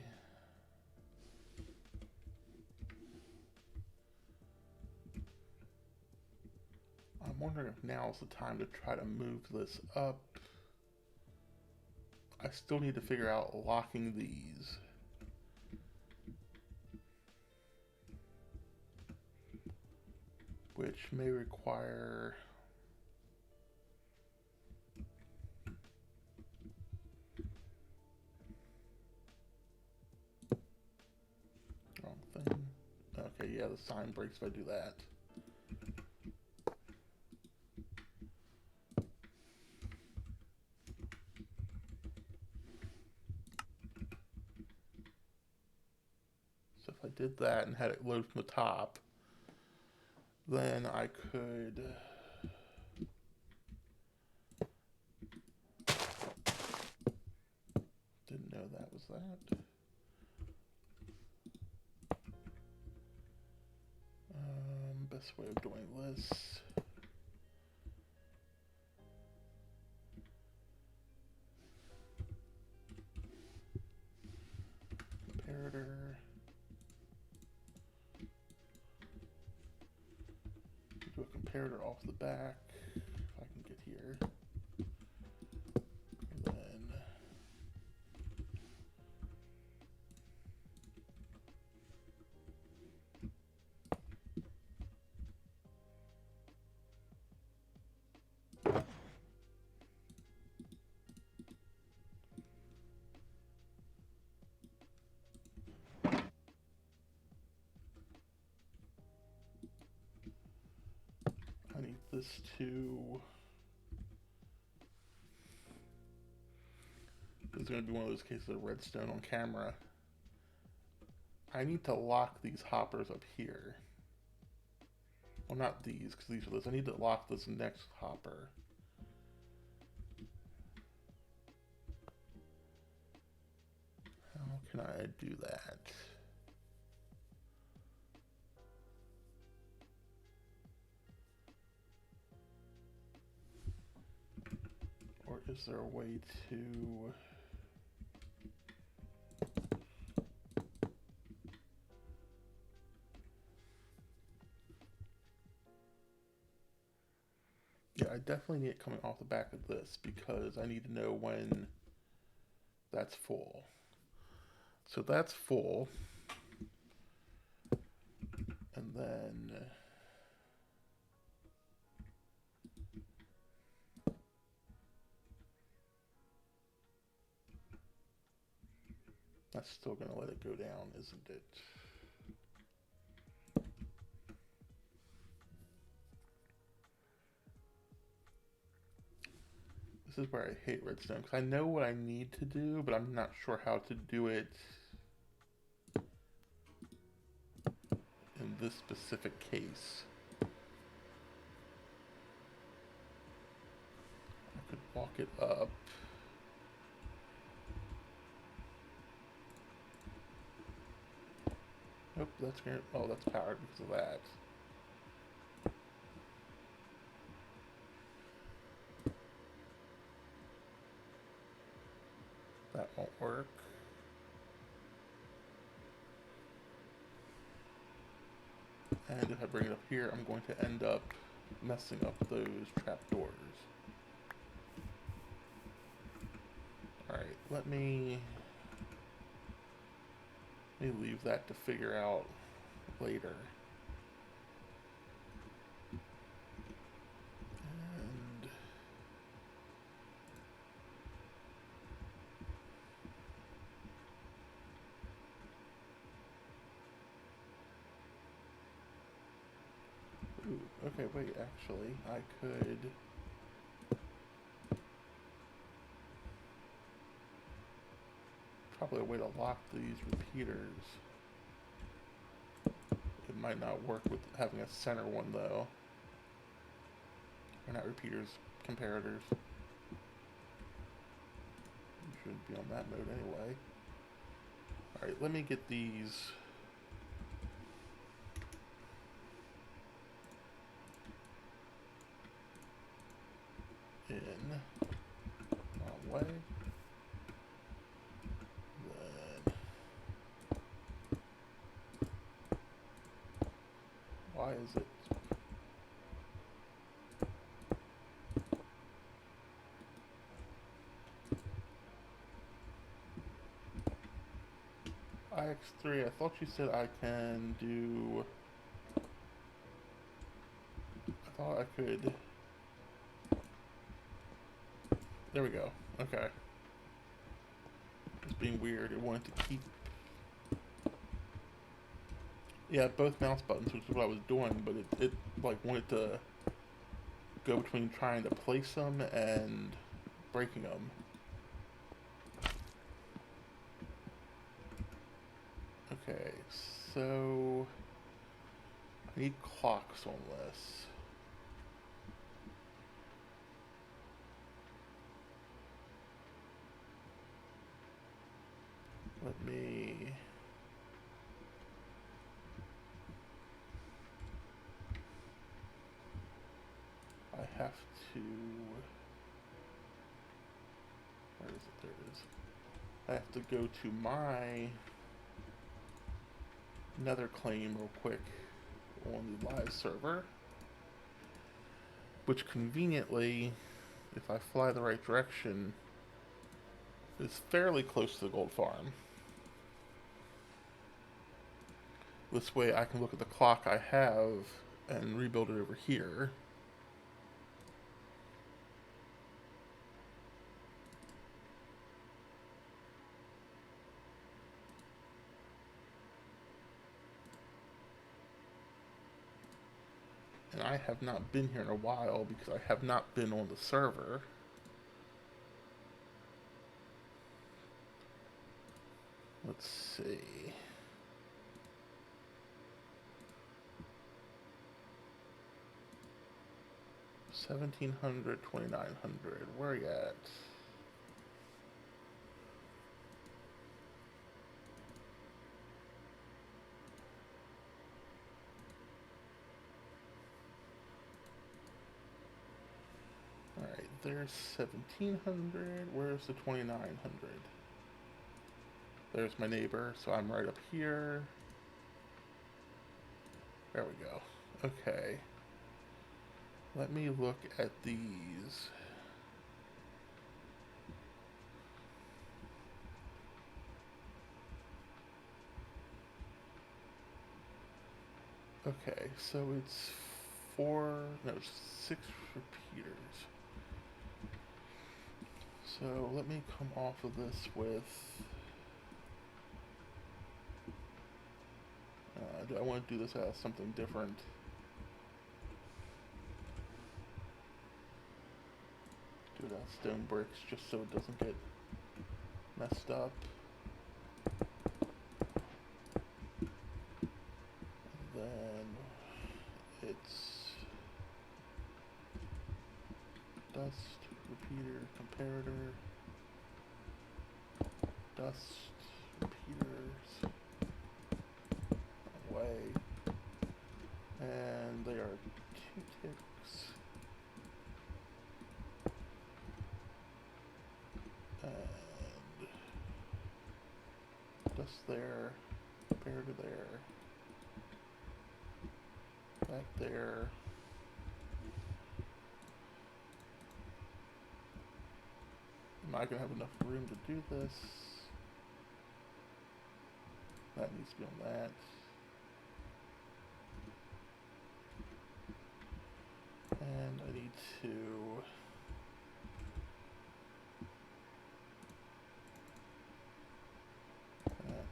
I'm wondering if now is the time to try to move this up. I still need to figure out locking these. Which may require... Wrong thing. Okay, yeah, the sign breaks if I do that. So if I did that and had it load from the top, then I could... Didn't know that was that. Best way of doing this. Comparator. Do a comparator off the back. If I can get here. And then I need this to... This is going to be one of those cases of redstone on camera. I need to lock these hoppers up here. Well, not these, because these are this. I need to lock this next hopper. How can I do that? Is there a way to... Yeah, I definitely need it coming off the back of this because I need to know when that's full. So that's full. And then that's still going to let it go down, isn't it? This is where I hate redstone because I know what I need to do, but I'm not sure how to do it in this specific case. I could walk it up. Nope, that's gonna, oh, that's powered because of that. That won't work. And if I bring it up here, I'm going to end up messing up those trapdoors. Alright, let me leave that to figure out later. And ooh, okay, wait, actually, I could probably a way to lock these repeaters. It might not work with having a center one though. Or not repeaters, comparators. You shouldn't be on that mode anyway. Alright, let me get these in. Wrong way. Then why is it? IX3, I thought you said I can do... I thought I could... There we go. Okay. It's being weird. It wanted to keep... Yeah, both mouse buttons, which is what I was doing, but it like wanted to go between trying to place them and breaking them. Okay, so I need clocks on this. Let me... I have to... Where is it? There it is. I have to go to my nether claim real quick on the live server, which conveniently, if I fly the right direction, is fairly close to the gold farm. This way I can look at the clock I have and rebuild it over here. And I have not been here in a while because I have not been on the server. Let's see. $1,700, $2,900. Where are you at? Alright, there's 1700. Where's the 2900? There's my neighbor, so I'm right up here. There we go. Okay. Let me look at these. Okay, so it's six repeaters. So let me come off of this with, do I want to do this as something different? Do it as stone bricks just so it doesn't get messed up. And then it's dust, repeater, comparator, dust, repeaters, away, and they are 2 ticks, and dust there, comparator there, back there. Am I gonna have enough room to do this? That needs to be on that. And I need to that.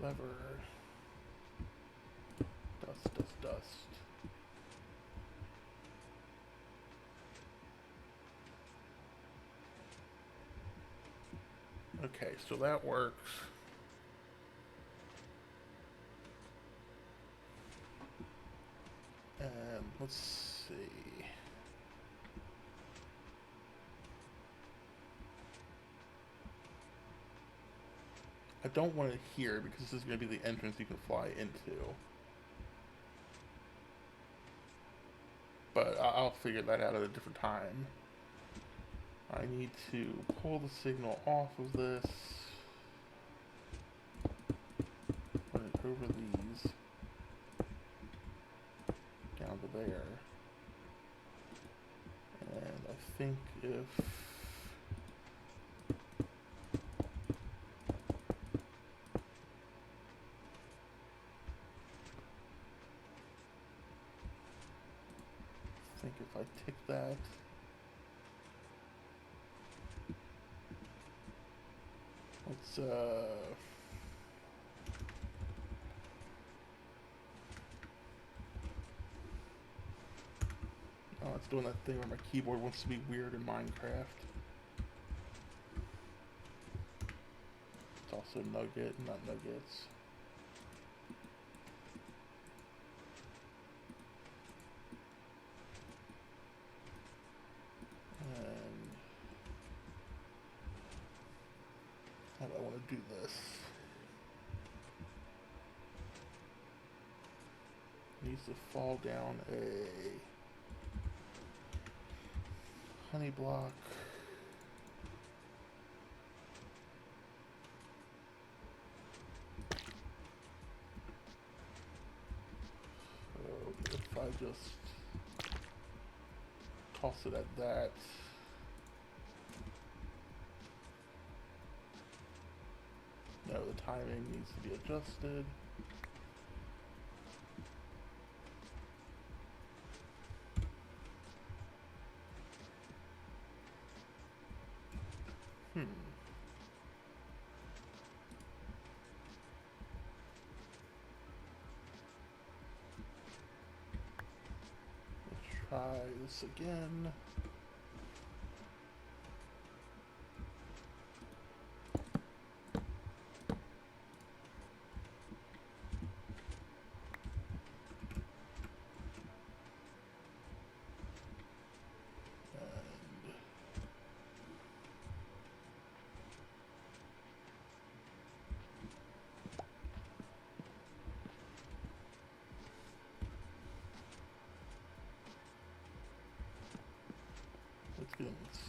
Lever, dust. Okay, so that works. And let's see. I don't want it here because this is going to be the entrance you can fly into. But I'll figure that out at a different time. I need to pull the signal off of this. Put it over these. Down to there. And I think if... if I tick that, let's oh, it's doing that thing where my keyboard wants to be weird in Minecraft. It's also nugget, not nuggets. How do I want to do this? Needs to fall down a honey block. So if I just toss it at that, no, the timing needs to be adjusted. Let's try this again.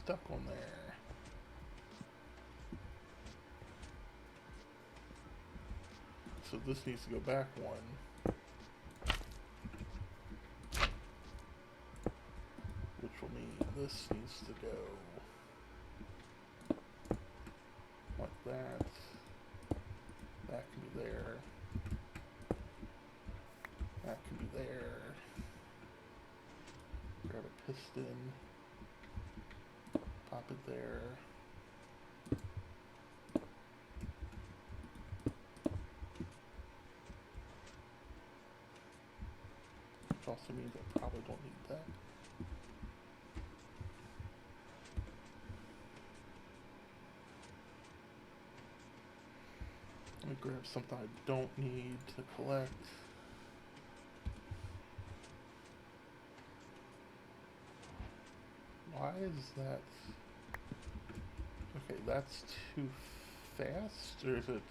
stuck on there. So this needs to go back one. Which will mean this needs to go like that. That can be there. That can be there. Grab a piston. Pop it there. Which also means I probably don't need that. Let me grab something I don't need to collect. Why is that? Okay, that's too fast, or is it?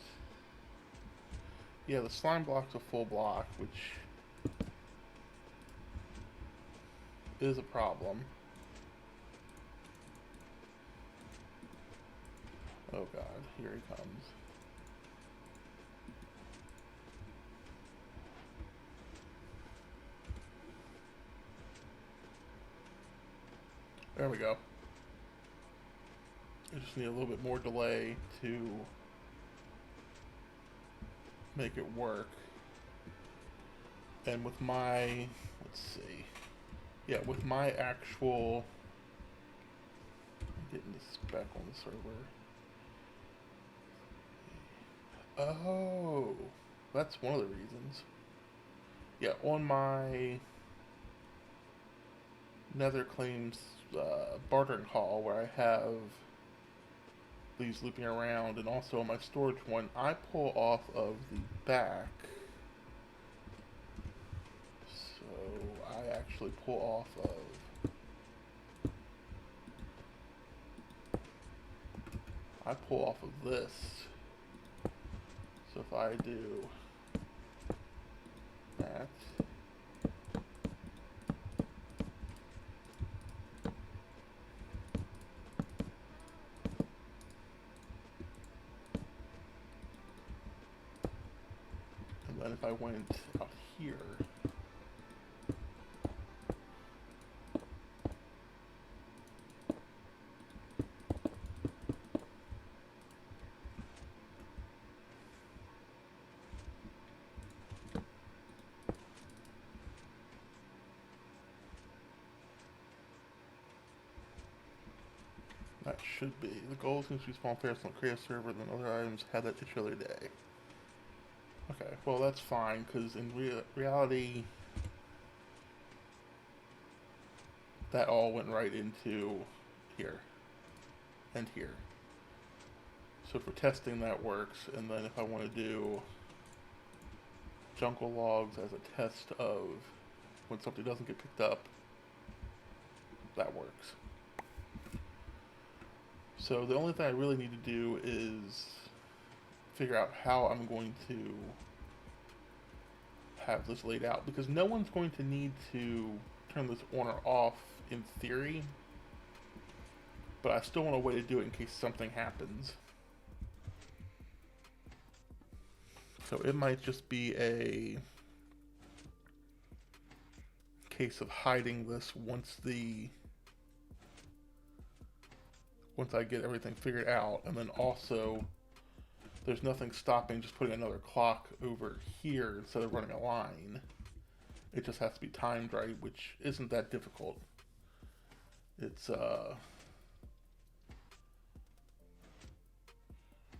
Yeah, the slime block's a full block, which is a problem. Oh god, here he comes. There we go. I just need a little bit more delay to make it work. And with my, let's see. Yeah, with my actual, I'm getting this back on the server. Oh, that's one of the reasons. Yeah, on my Nether Claims bartering hall where I have these looping around, and also on my storage one, I pull off of the back. So I actually pull off of, I pull off of this. So if I do that, and then if I went out here, that should be. The goal seems to be spawn pairs on create a server, then other items had that each other day. Okay, well that's fine, because in reality, that all went right into here and here. So for testing that works, and then if I want to do jungle logs as a test of when something doesn't get picked up, that works. So the only thing I really need to do is figure out how I'm going to have this laid out, because no one's going to need to turn this on or off in theory, but I still want a way to do it in case something happens. So it might just be a case of hiding this once I get everything figured out, and then also there's nothing stopping just putting another clock over here instead of running a line. It just has to be timed right, which isn't that difficult. It's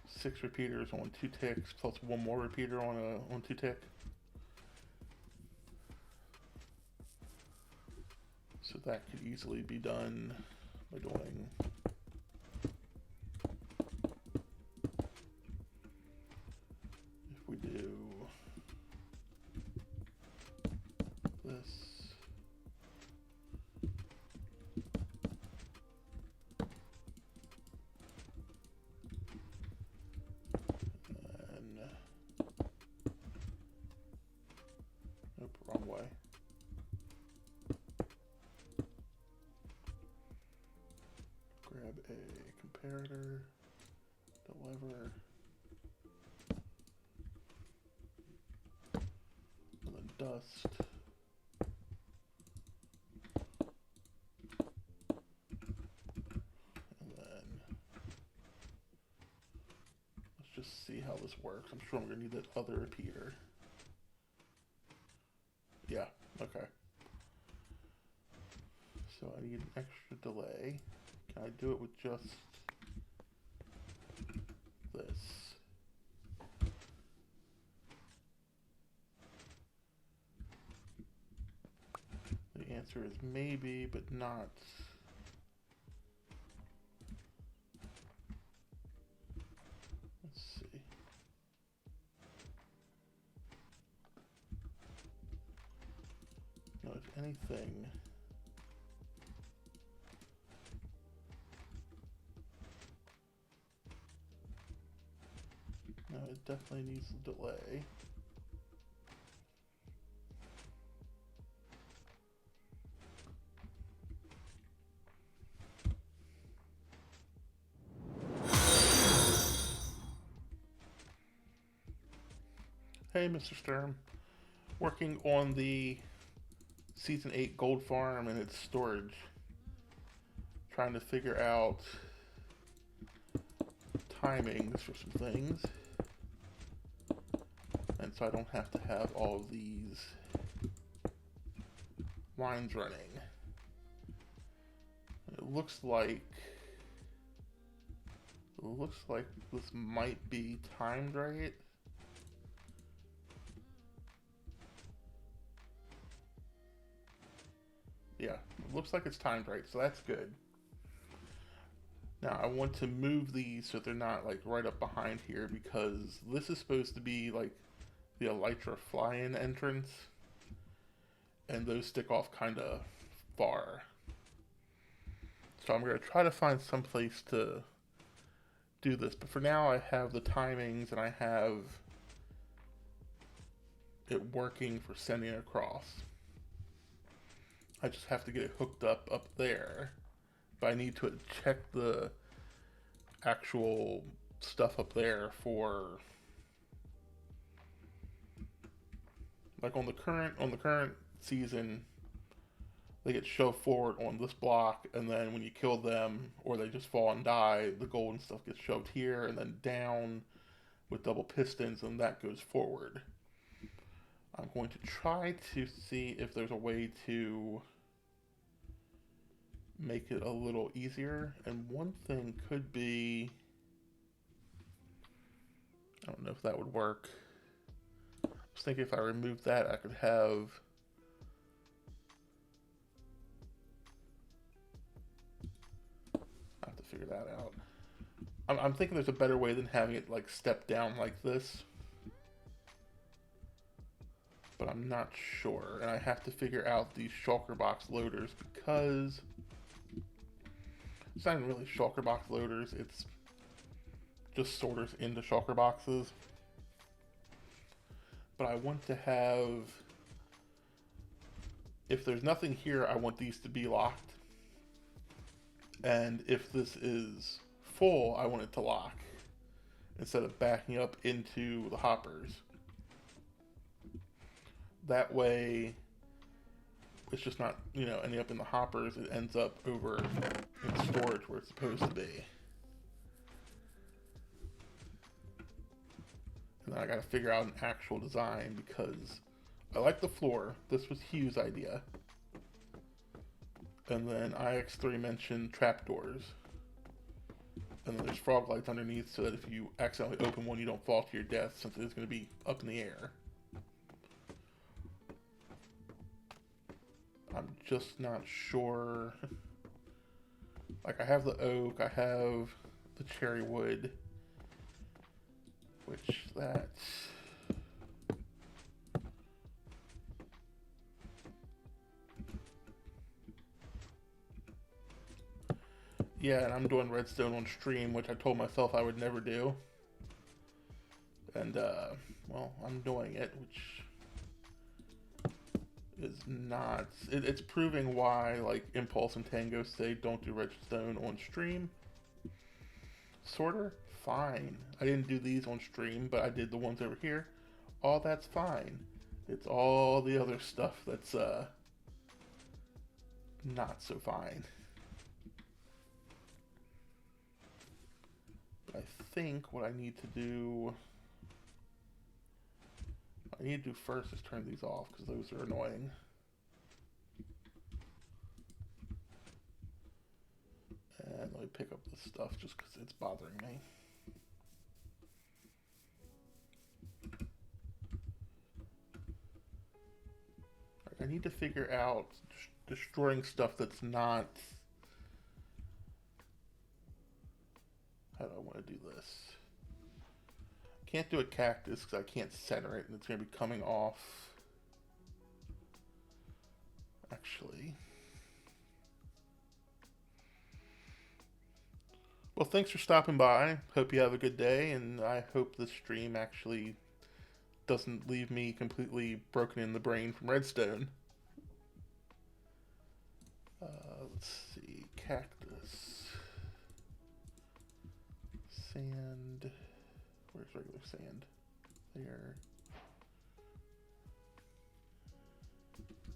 6 repeaters on 2 ticks plus 1 more repeater on 2 tick. So that could easily be done by doing this. And nope, wrong way. dust. And then let's just see how this works. I'm sure I'm gonna need that other repeater. Yeah, okay. So I need an extra delay. Can I do it with just this? The answer is maybe, but not. Let's see. No, if anything, no, it definitely needs a delay. Hey, Mr. Sturm. Working on the Season 8 gold farm and its storage. Trying to figure out timings for some things. And so I don't have to have all of these lines running. It looks like this might be timed right. Yeah, it looks like it's timed right, so that's good. Now I want to move these so they're not like right up behind here, because this is supposed to be like the elytra fly-in entrance, and those stick off kind of far. So I'm going to try to find some place to do this, but for now I have the timings and I have it working for sending across. I just have to get it hooked up there, but I need to check the actual stuff up there for, like on the current season, they get shoved forward on this block, and then when you kill them or they just fall and die, the golden stuff gets shoved here and then down with double pistons, and that goes forward. I'm going to try to see if there's a way to make it a little easier, and one thing could be, I don't know if that would work. I was thinking if I removed that, I could have to figure that out. I'm thinking there's a better way than having it like step down like this, but I'm not sure, and I have to figure out these shulker box loaders, because it's not even really shulker box loaders, it's just sorters into shulker boxes. But I want to have, if there's nothing here, I want these to be locked, and if this is full, I want it to lock instead of backing up into the hoppers. That way it's just not, ending up in the hoppers, it ends up over in storage where it's supposed to be. And then I gotta figure out an actual design, because I like the floor. This was Hugh's idea. And then IX3 mentioned trapdoors. And then there's frog lights underneath, so that if you accidentally open one, you don't fall to your death, since it's going to be up in the air. I'm just not sure. Like, I have the oak, I have the cherry wood, which that's... Yeah, and I'm doing redstone on stream, which I told myself I would never do. And, well, I'm doing it, which is not... It's proving why, like, Impulse and Tango say don't do redstone on stream. Sorter? Fine. I didn't do these on stream, but I did the ones over here. All that's fine. It's all the other stuff that's not so fine. I think what I need to do first is turn these off because those are annoying. And let me pick up this stuff just because it's bothering me. I need to figure out destroying stuff that's not... How do I want to do this? Can't do a cactus because I can't center it and it's going to be coming off. Actually. Well, thanks for stopping by. Hope you have a good day, and I hope this stream actually doesn't leave me completely broken in the brain from redstone. Let's see. Cactus. Sand. Where's regular sand? There.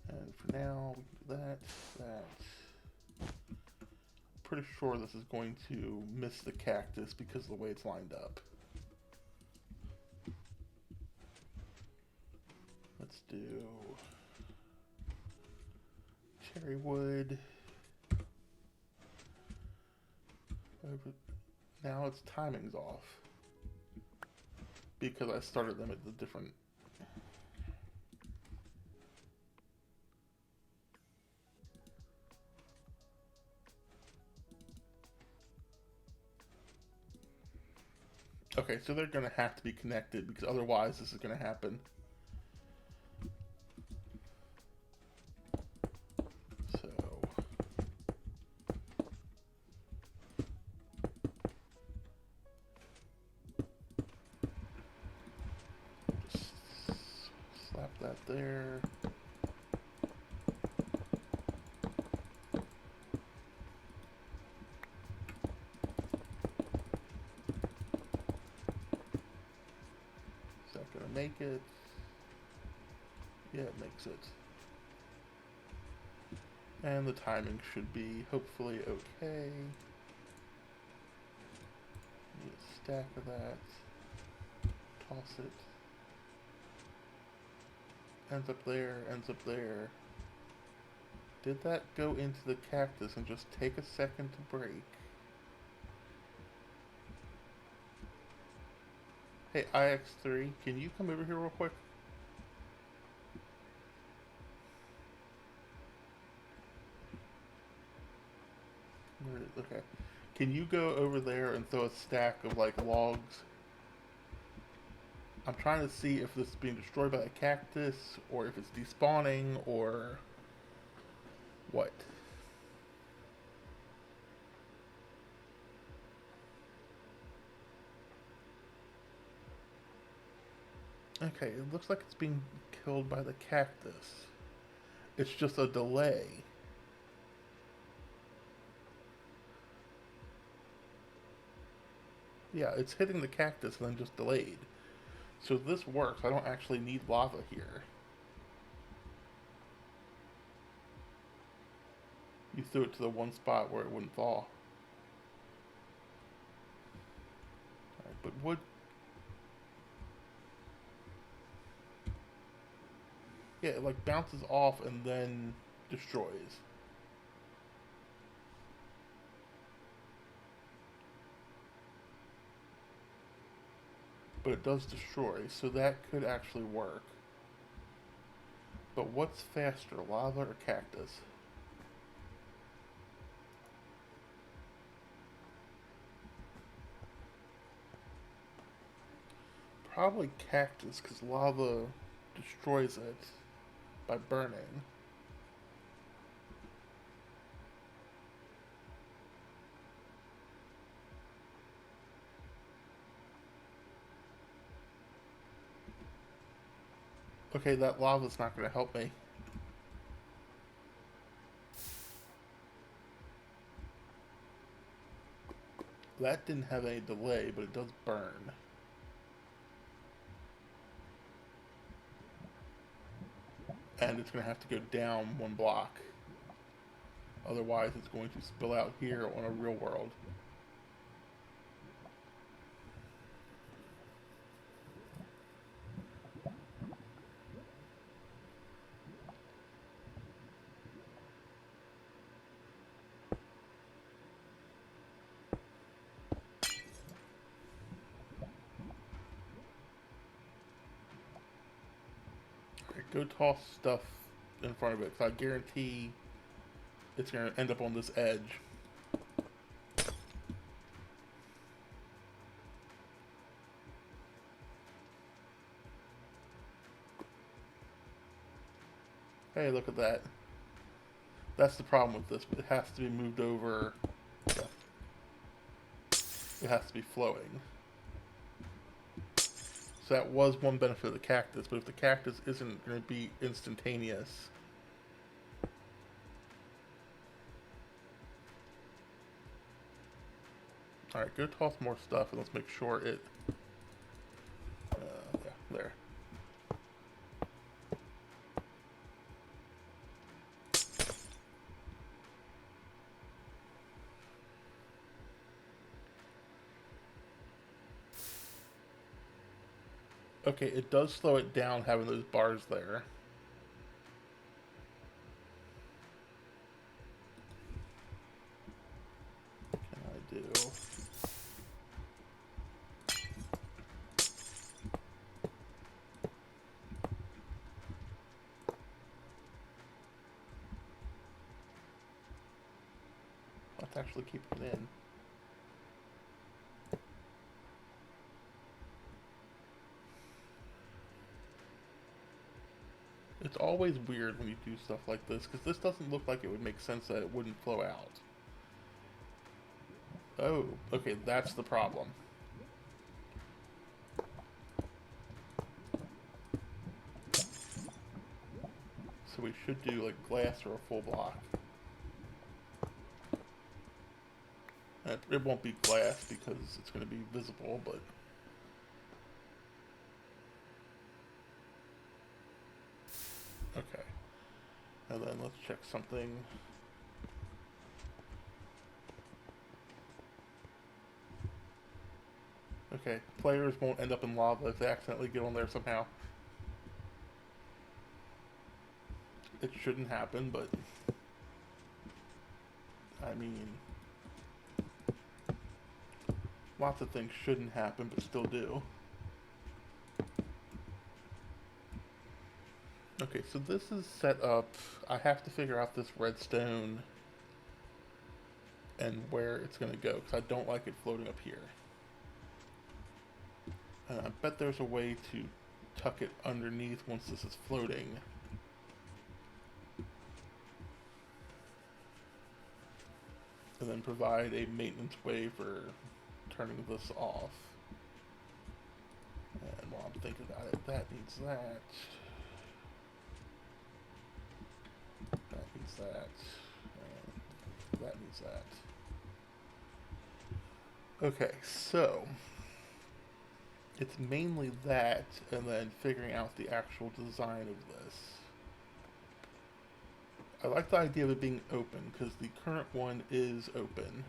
And for now, we can do that. Pretty sure this is going to miss the cactus because of the way it's lined up. Let's do cherry wood. Now its timing's off because I started them at the different... Okay, so they're going to have to be connected because otherwise this is going to happen. So... just slap that there. Make it. Yeah, it makes it. And the timing should be hopefully okay. Need a stack of that. Toss it. Ends up there, ends up there. Did that go into the cactus and just take a second to break? Hey, IX3, can you come over here real quick? Okay. Can you go over there and throw a stack of, like, logs? I'm trying to see if this is being destroyed by a cactus, or if it's despawning, or what. Okay, it looks like it's being killed by the cactus. It's just a delay. Yeah, it's hitting the cactus and then just delayed. So this works. I don't actually need lava here. You threw it to the one spot where it wouldn't fall. Alright, but wood... Yeah, it like bounces off and then destroys. But it does destroy, so that could actually work. But what's faster, lava or cactus? Probably cactus, because lava destroys it by burning. Okay, that lava's not going to help me. That didn't have any delay, but it does burn. and it's going to have to go down one block. Otherwise, it's going to spill out here on a real world. Go toss stuff in front of it, because I guarantee it's going to end up on this edge. Hey, look at that. That's the problem with this. It has to be moved over. Yeah. It has to be flowing. So that was one benefit of the cactus, but if the cactus isn't going to be instantaneous, alright, go toss more stuff and let's make sure it, yeah, there. Okay, it does slow it down having those bars there. What can I do? Let's actually keep it in. It's always weird when you do stuff like this, because this doesn't look like it would make sense that it wouldn't flow out. Oh, okay, that's the problem. So we should do like glass or a full block. It won't be glass because it's going to be visible, but... Okay. And then let's check something. Okay, players won't end up in lava if they accidentally get on there somehow. It shouldn't happen, but... I mean... Lots of things shouldn't happen, but still do. Okay, so this is set up. I have to figure out this redstone and where it's going to go, because I don't like it floating up here. And I bet there's a way to tuck it underneath once this is floating. And then provide a maintenance way for turning this off. And while I'm thinking about it, that needs that. That needs that. And that needs that. Okay, so it's mainly that, and then figuring out the actual design of this. I like the idea of it being open, because the current one is open.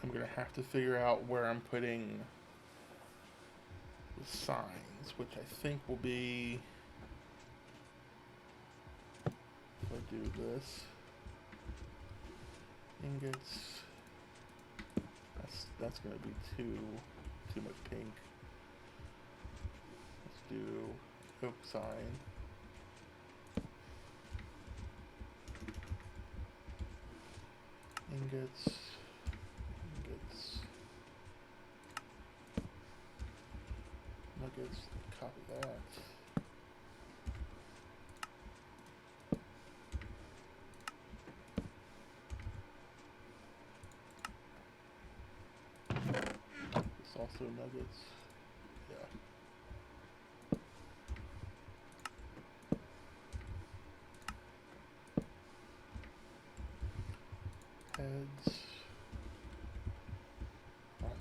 I'm going to have to figure out where I'm putting the signs, which I think will be... If I do this... Ingots... That's going to be too much pink. Let's do oak sign. Ingots. Nuggets. Copy that. It's also nuggets. Yeah. Heads. On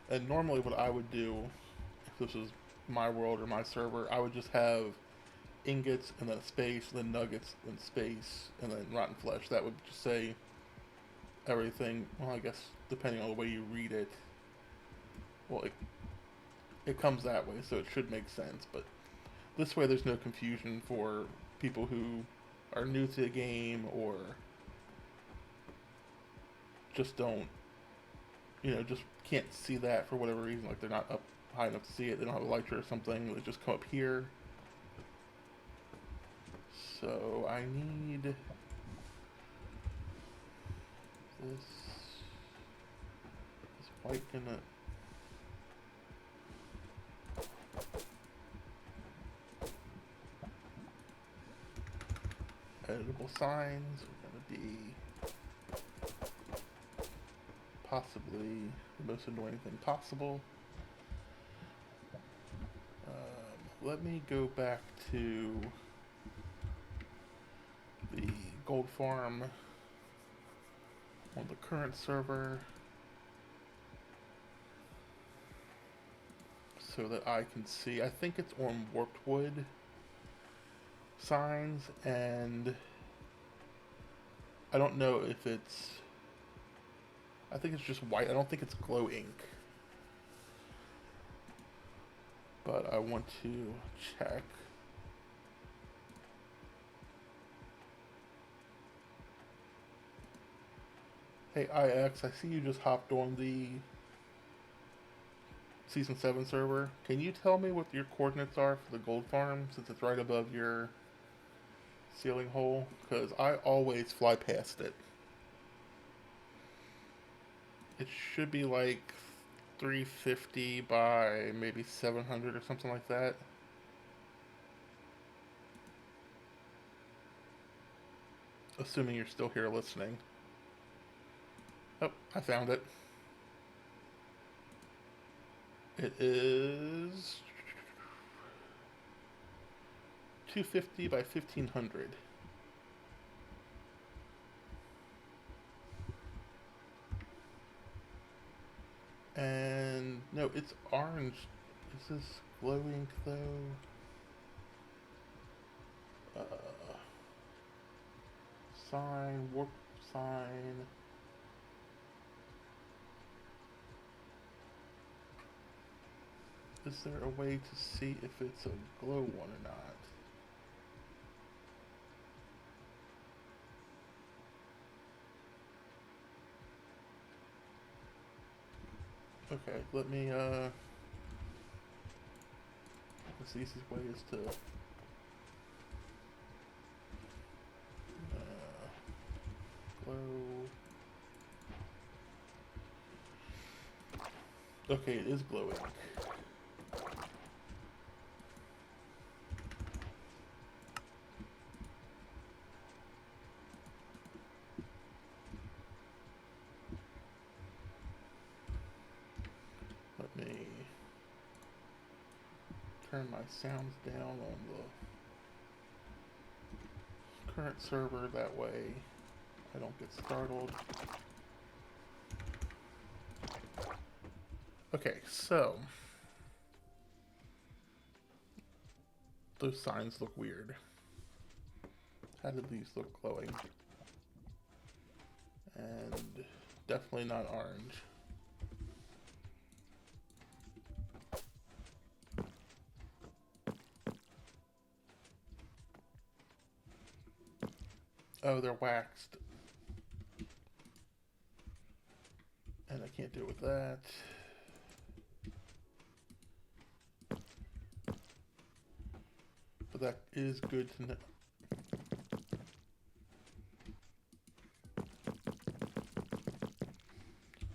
And normally, what I would do, if this was my world or my server, I would just have ingots and then space, and then nuggets and space, and then rotten flesh. That would just say everything. Well, I guess depending on the way you read it, well, it comes that way, so it should make sense. But this way, there's no confusion for people who are new to the game or just don't, just can't see that for whatever reason. Like they're not up high enough to see it. They don't have a lighter or something. They just come up here. So I need this white gonna editable signs are gonna be possibly the most annoying thing possible. Let me go back to the gold farm on the current server so that I can see. I think it's on warped wood signs, and I don't know if it's, I think it's just white. I don't think it's glow ink, but I want to check. Hey IX, I see you just hopped on the Season 7 server. Can you tell me what your coordinates are for the gold farm, since it's right above your ceiling hole? Because I always fly past it. It should be like 350 by maybe 700 or something like that. Assuming you're still here listening. Oh, I found it. It is 250 by 1500. And no, it's orange. Is this glow ink though? Sign, warp sign. Is there a way to see if it's a glow one or not? Okay, let me, the easiest way is to, glow. Okay, it is glowing. Let me turn my sounds down on the current server, that way I don't get startled. Okay, so those signs look weird. How did these look glowing? And definitely not orange. Oh, they're waxed. And I can't do it with that. But that is good to know.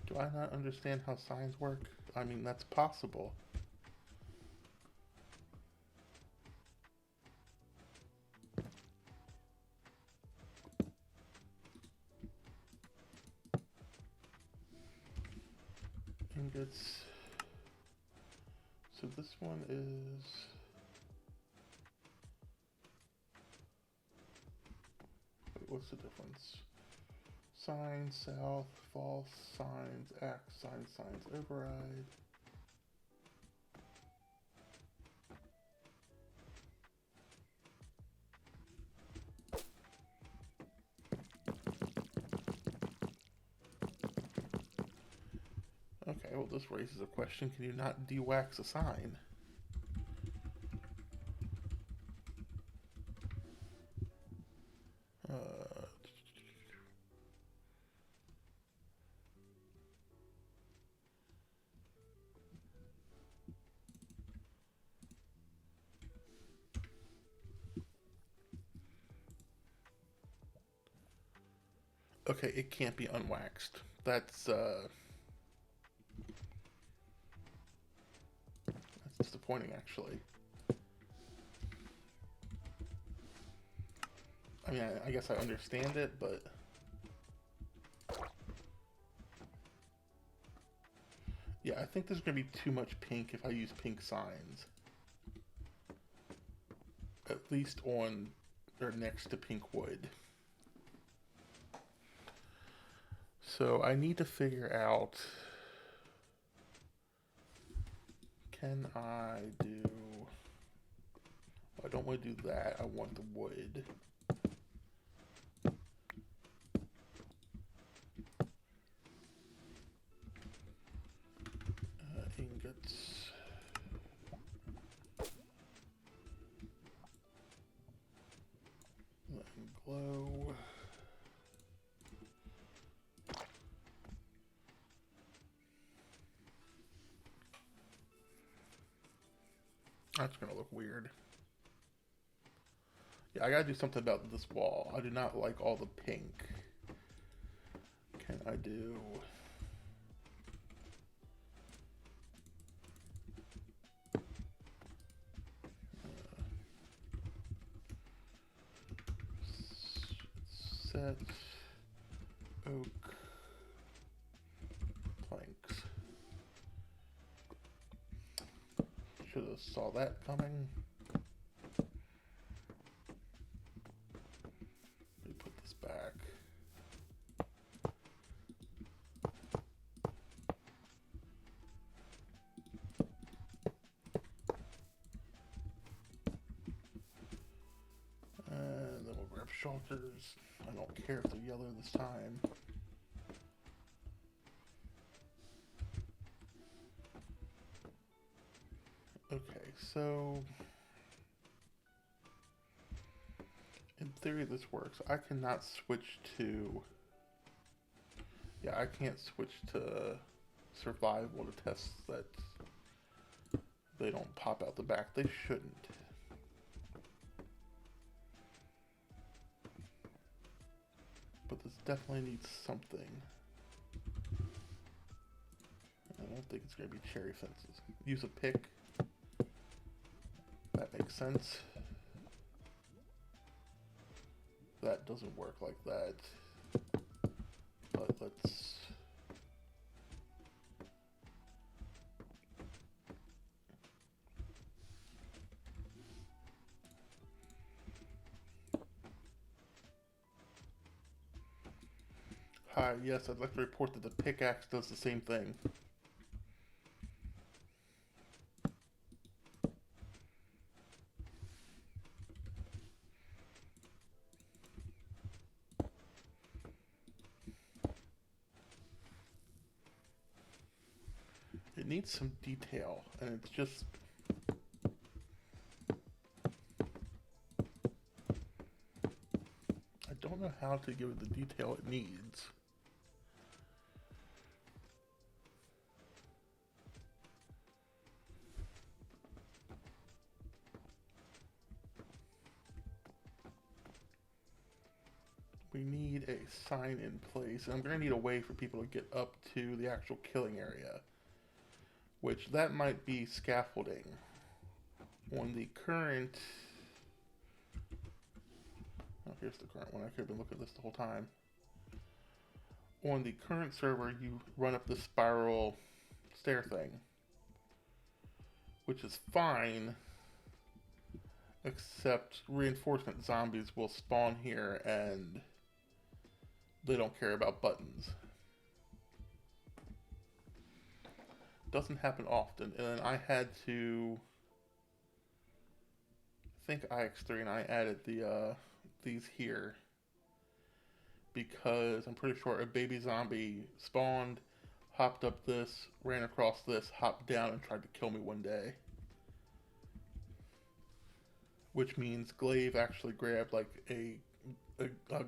Do I not understand how signs work? I mean, that's possible. Ingots. So this one is... Wait, what's the difference? Sign, south, false, signs, X, signs, override. Okay, well, this raises a question. Can you not de-wax a sign? Uh, okay, it can't be unwaxed. That's disappointing, actually. I mean, I guess I understand it, but yeah, I think there's gonna be too much pink if I use pink signs. At least on or next to pink wood. So I need to figure out, can I do, I don't want to do that, I want the wood. Ingots. Let them glow. That's gonna look weird. Yeah, I gotta do something about this wall. I do not like all the pink. Can I do... set oak planks. Should have saw that coming. Let me put this back. And then we'll grab shelters. I don't care if they're yellow this time. Okay, so in theory this works. I cannot switch to... Yeah, I can't switch to survival to test that they don't pop out the back. They shouldn't. But this definitely needs something. I don't think it's going to be cherry fences. Use a pick. That makes sense. That doesn't work like that. But let's... Hi, yes, I'd like to report that the pickaxe does the same thing. It needs some detail, and it's just... I don't know how to give it the detail it needs. We need a sign in place, and I'm going to need a way for people to get up to the actual killing area, which that might be scaffolding. On the current... Oh, here's the current one. I could have been looking at this the whole time. On the current server, you run up the spiral stair thing, which is fine, except reinforcement zombies will spawn here and they don't care about buttons. Doesn't happen often, and then I had to... I think IX3 and I added the these here because I'm pretty sure a baby zombie spawned, popped up this, ran across this, hopped down, and tried to kill me one day. Which means Glaive actually grabbed like a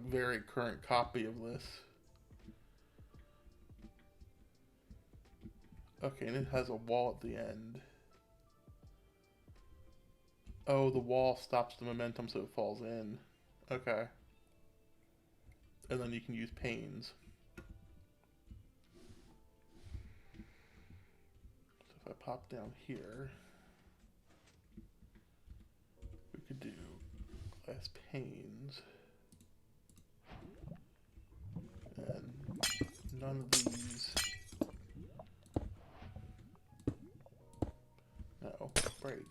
very current copy of this. Okay, and it has a wall at the end. Oh, the wall stops the momentum so it falls in. Okay. And then you can use panes. So if I pop down here, we could do glass panes. And none of these. No, break.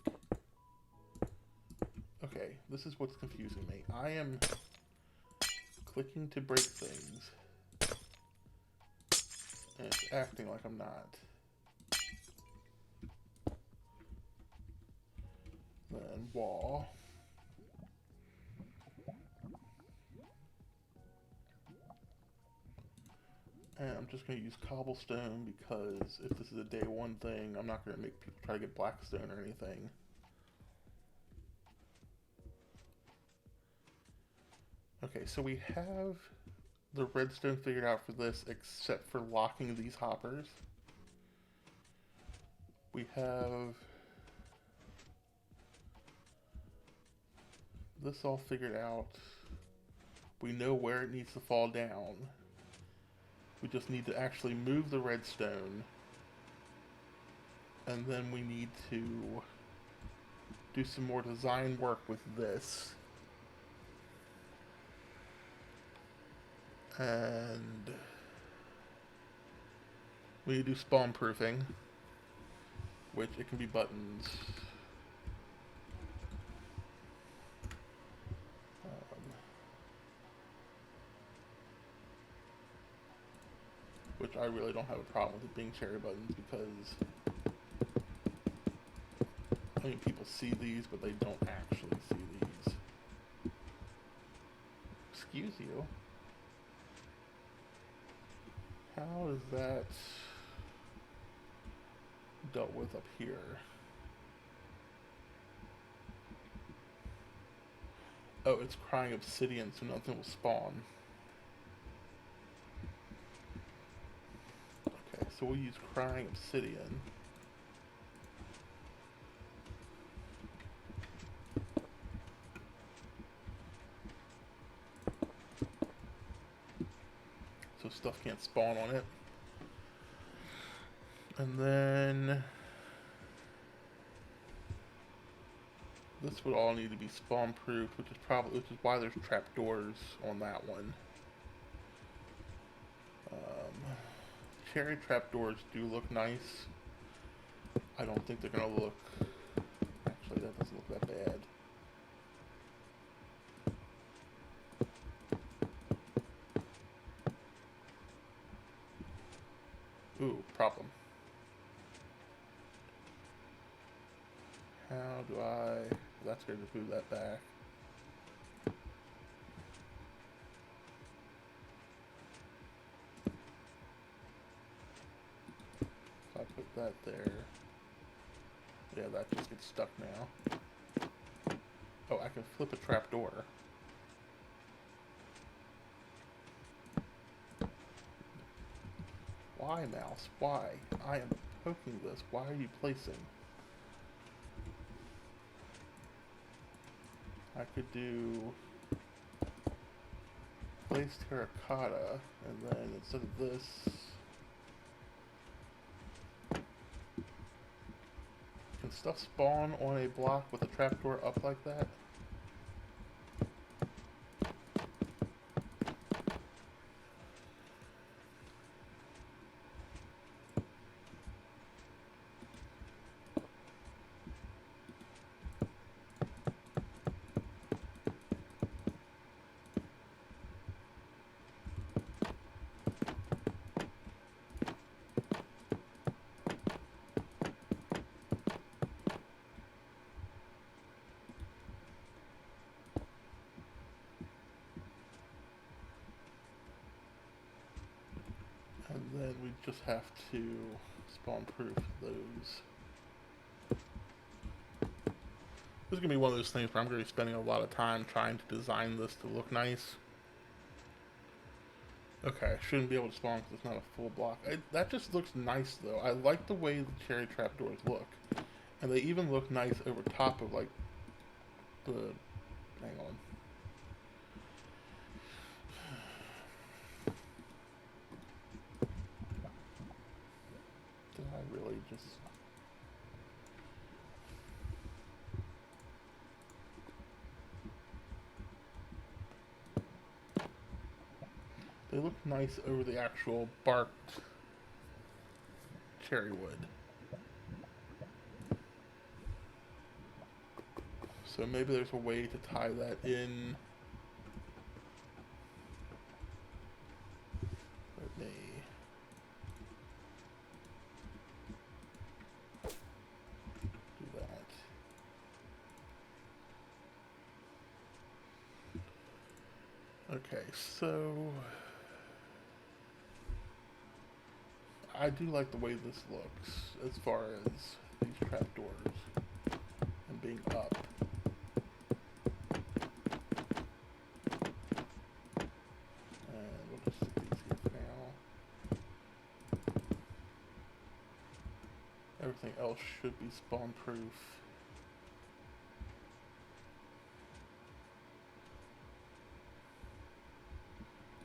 Okay, this is what's confusing me. I am clicking to break things, and it's acting like I'm not. Then wall. And I'm just going to use cobblestone because if this is a day one thing, I'm not going to make people try to get blackstone or anything. Okay, so we have the redstone figured out for this except for locking these hoppers. We have this all figured out. We know where it needs to fall down. We just need to actually move the redstone. And then we need to do some more design work with this. And we need to do spawn proofing, which it can be buttons. Which I really don't have a problem with it being cherry buttons because, I mean, people see these, but they don't actually see these. Excuse you. How is that dealt with up here? Oh, it's crying obsidian, so nothing will spawn. Okay, so we'll use crying obsidian. So stuff can't spawn on it. And then this would all need to be spawn proof, which is why there's trapdoors on that one. Cherry trapdoors do look nice. I don't think they're gonna look. Actually, that doesn't look that bad. Ooh, problem. How do I... That's going to move that back. If I put that there... Yeah, that just gets stuck now. Oh, I can flip a trapdoor. Why, mouse? Why? I am poking this. Why are you placing? I could do place terracotta, and then instead of this, can stuff spawn on a block with a trapdoor up like that? And then we just have to spawn proof those. This is going to be one of those things where I'm going to be spending a lot of time trying to design this to look nice. Okay, I shouldn't be able to spawn because it's not a full block. That just looks nice though. I like the way the cherry trapdoors look. And they even look nice over top of like the... hang on. Did I really just... they look nice over the actual barked cherry wood. So maybe there's a way to tie that in. Let me... do that. Okay, so... I do like the way this looks as far as these trapdoors and being up. And we'll just stick these here for now. Everything else should be spawn proof.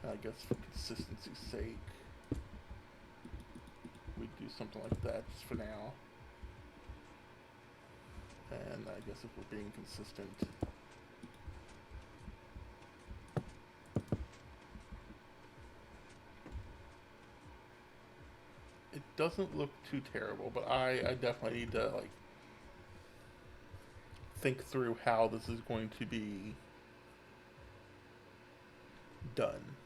I guess for consistency's sake, we do something like that just for now. And I guess if we're being consistent, it doesn't look too terrible, but I definitely need to like think through how this is going to be done.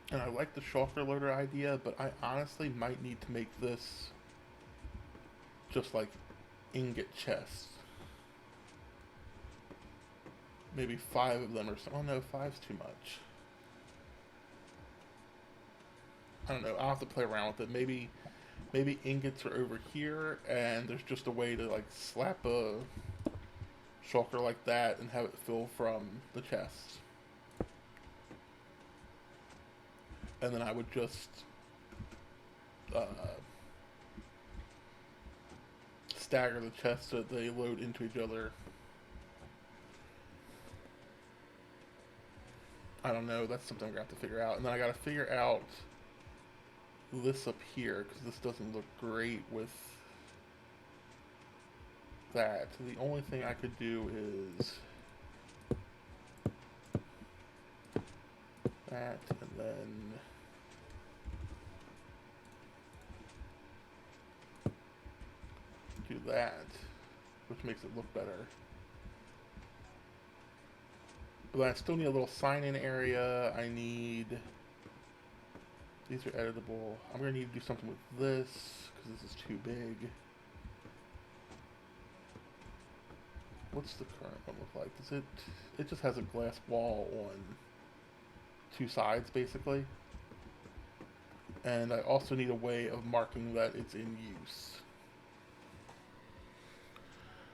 And I like the shulker loader idea, but I honestly might need to make this just like ingot chests. Maybe 5 of them or something. Oh no, 5's too much. I don't know, I'll have to play around with it. Maybe ingots are over here and there's just a way to like slap a shulker like that and have it fill from the chest. And then I would just stagger the chests so that they load into each other. I don't know, that's something I'm gonna have to figure out. And then I gotta figure out this up here, because this doesn't look great with that. The only thing I could do is that, and then do that, which makes it look better. But I still need a little sign-in area. I need... these are editable. I'm going to need to do something with this, because this is too big. What's the current one look like? Does it... it just has a glass wall on 2 sides, basically. And I also need a way of marking that it's in use.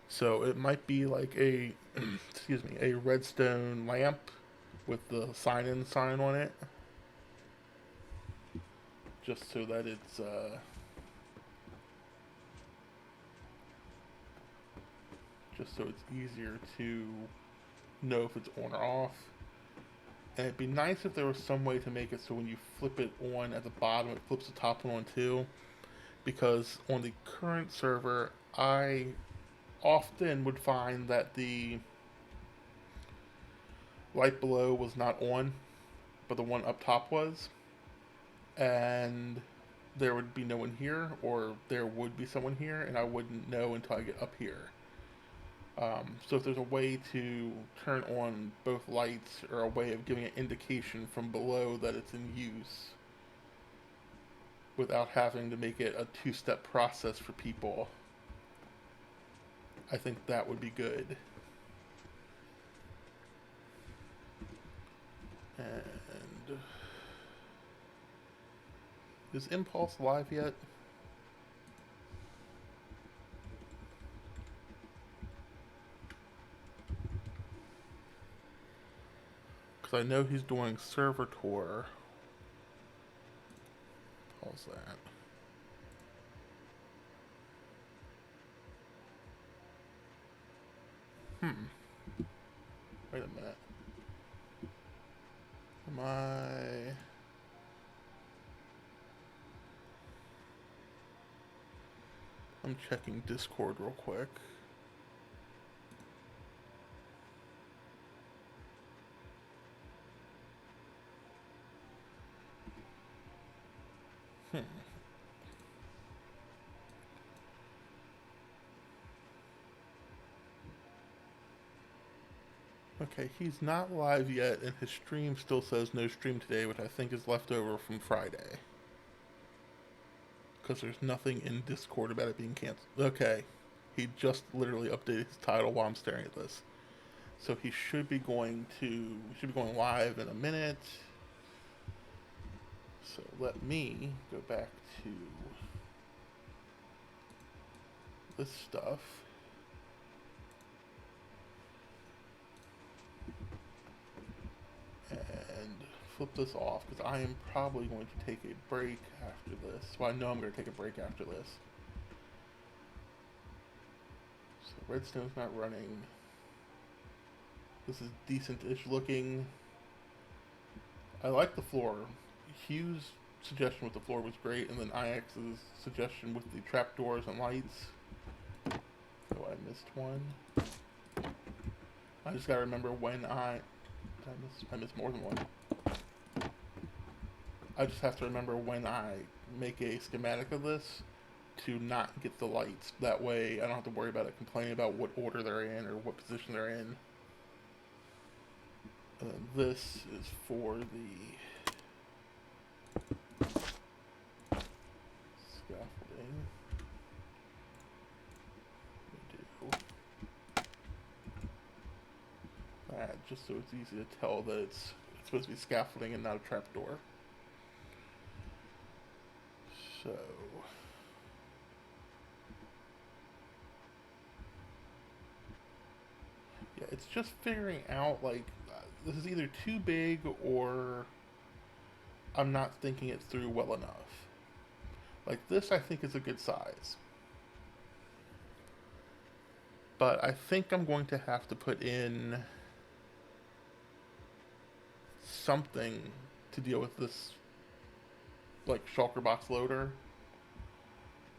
So it might be like a, excuse me, a redstone lamp with the sign-in sign on it. Just so that it's, just so it's easier to know if it's on or off. And it'd be nice if there was some way to make it so when you flip it on at the bottom, it flips the top one on too. Because on the current server, I often would find that the light below was not on, but the one up top was. And there would be no one here, or there would be someone here, and I wouldn't know until I get up here. So if there's a way to turn on both lights, or a way of giving an indication from below that it's in use, without having to make it a 2-step process for people, I think that would be good. And is Impulse live yet? Because I know he's doing server tour. Pause that. Wait a minute. Am I... I'm checking Discord real quick. Okay, he's not live yet, and his stream still says no stream today, which I think is left over from Friday. Because there's nothing in Discord about it being canceled. Okay, he just literally updated his title while I'm staring at this. So he should be going live in a minute. So let me go back to this stuff. And flip this off, because I am probably going to take a break after this. Well, I know I'm going to take a break after this. So Redstone's not running. This is decent-ish looking. I like the floor. Hugh's suggestion with the floor was great, and then IX's suggestion with the trapdoors and lights. Oh, I missed one. I just gotta remember when I missed more than one. I just have to remember when I make a schematic of this to not get the lights. That way I don't have to worry about it complaining about what order they're in or what position they're in. This is for the scaffolding. We do that just so it's easy to tell that it's supposed to be scaffolding and not a trapdoor. So yeah, it's just figuring out, like, this is either too big or I'm not thinking it through well enough. Like, this I think is a good size. But I think I'm going to have to put in something to deal with this, like, shulker box loader.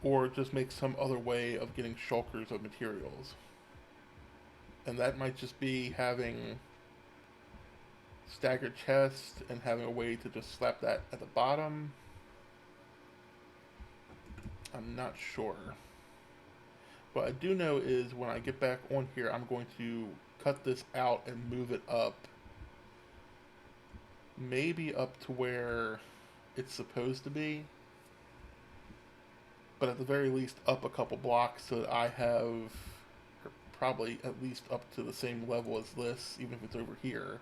Or just make some other way of getting shulkers of materials. And that might just be having staggered chest and having a way to just slap that at the bottom. I'm not sure. What I do know is when I get back on here, I'm going to cut this out and move it up. Maybe up to where it's supposed to be. But at the very least up a couple blocks so that I have probably at least up to the same level as this, even if it's over here.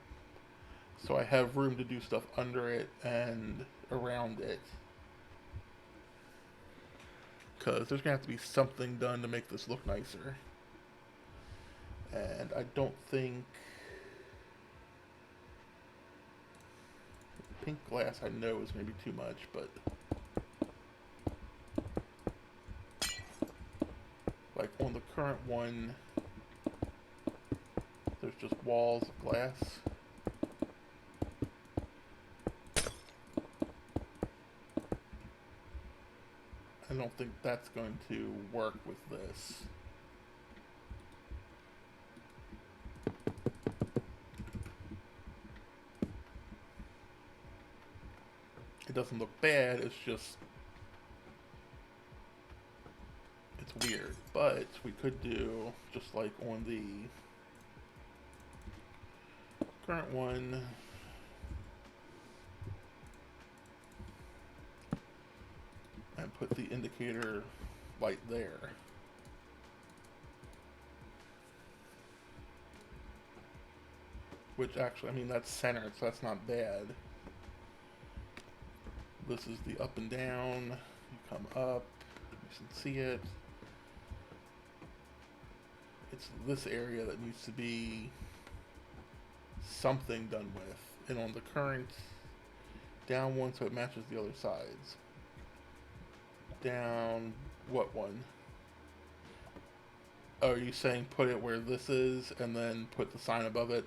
So I have room to do stuff under it and around it. Because there's going to have to be something done to make this look nicer. And I don't think... pink glass I know is going to be too much, but... like on the current one, there's just walls of glass. I don't think that's going to work with this. It doesn't look bad, it's just... it's weird. But we could do, just like on the current one, and put the indicator light there. Which actually, I mean, that's centered, so that's not bad. This is the up and down. You come up, you can see it. It's this area that needs to be something done with. And on the current, down one so it matches the other sides. Down what one? Oh, are you saying put it where this is and then put the sign above it?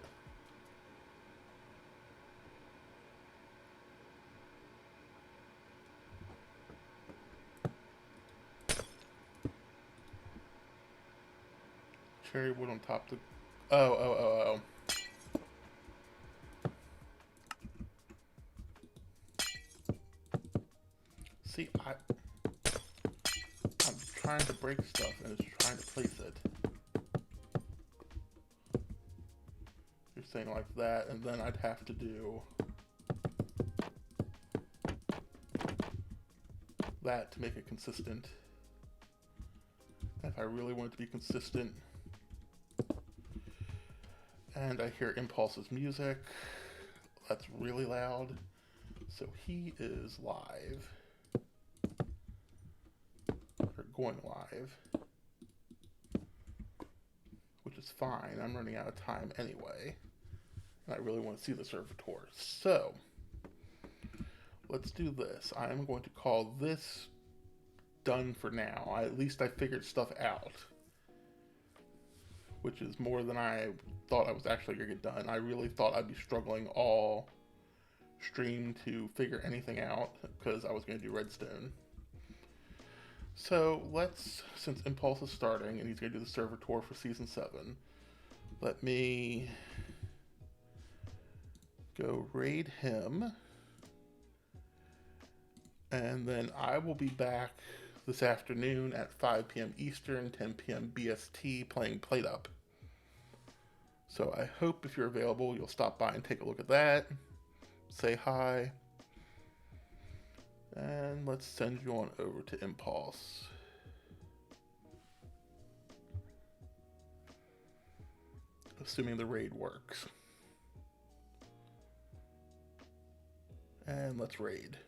Cherry wood on top of the... Oh. See, I'm trying to break stuff and it's trying to place it. You're saying like that, and then I'd have to do that to make it consistent. If I really want it to be consistent. And I hear Impulse's music. That's really loud. So he is live. Or going live. Which is fine. I'm running out of time anyway. And I really want to see the server tour. So, let's do this. I'm going to call this done for now. At least I figured stuff out. Which is more than I thought I was actually going to get done. I really thought I'd be struggling all stream to figure anything out because I was going to do redstone. So let's, since Impulse is starting and he's going to do the server tour for Season 7, let me go raid him. And then I will be back this afternoon at 5 p.m. Eastern, 10 p.m. BST playing PlateUp. So I hope if you're available, you'll stop by and take a look at that. Say hi. And let's send you on over to Impulse. Assuming the raid works. And let's raid.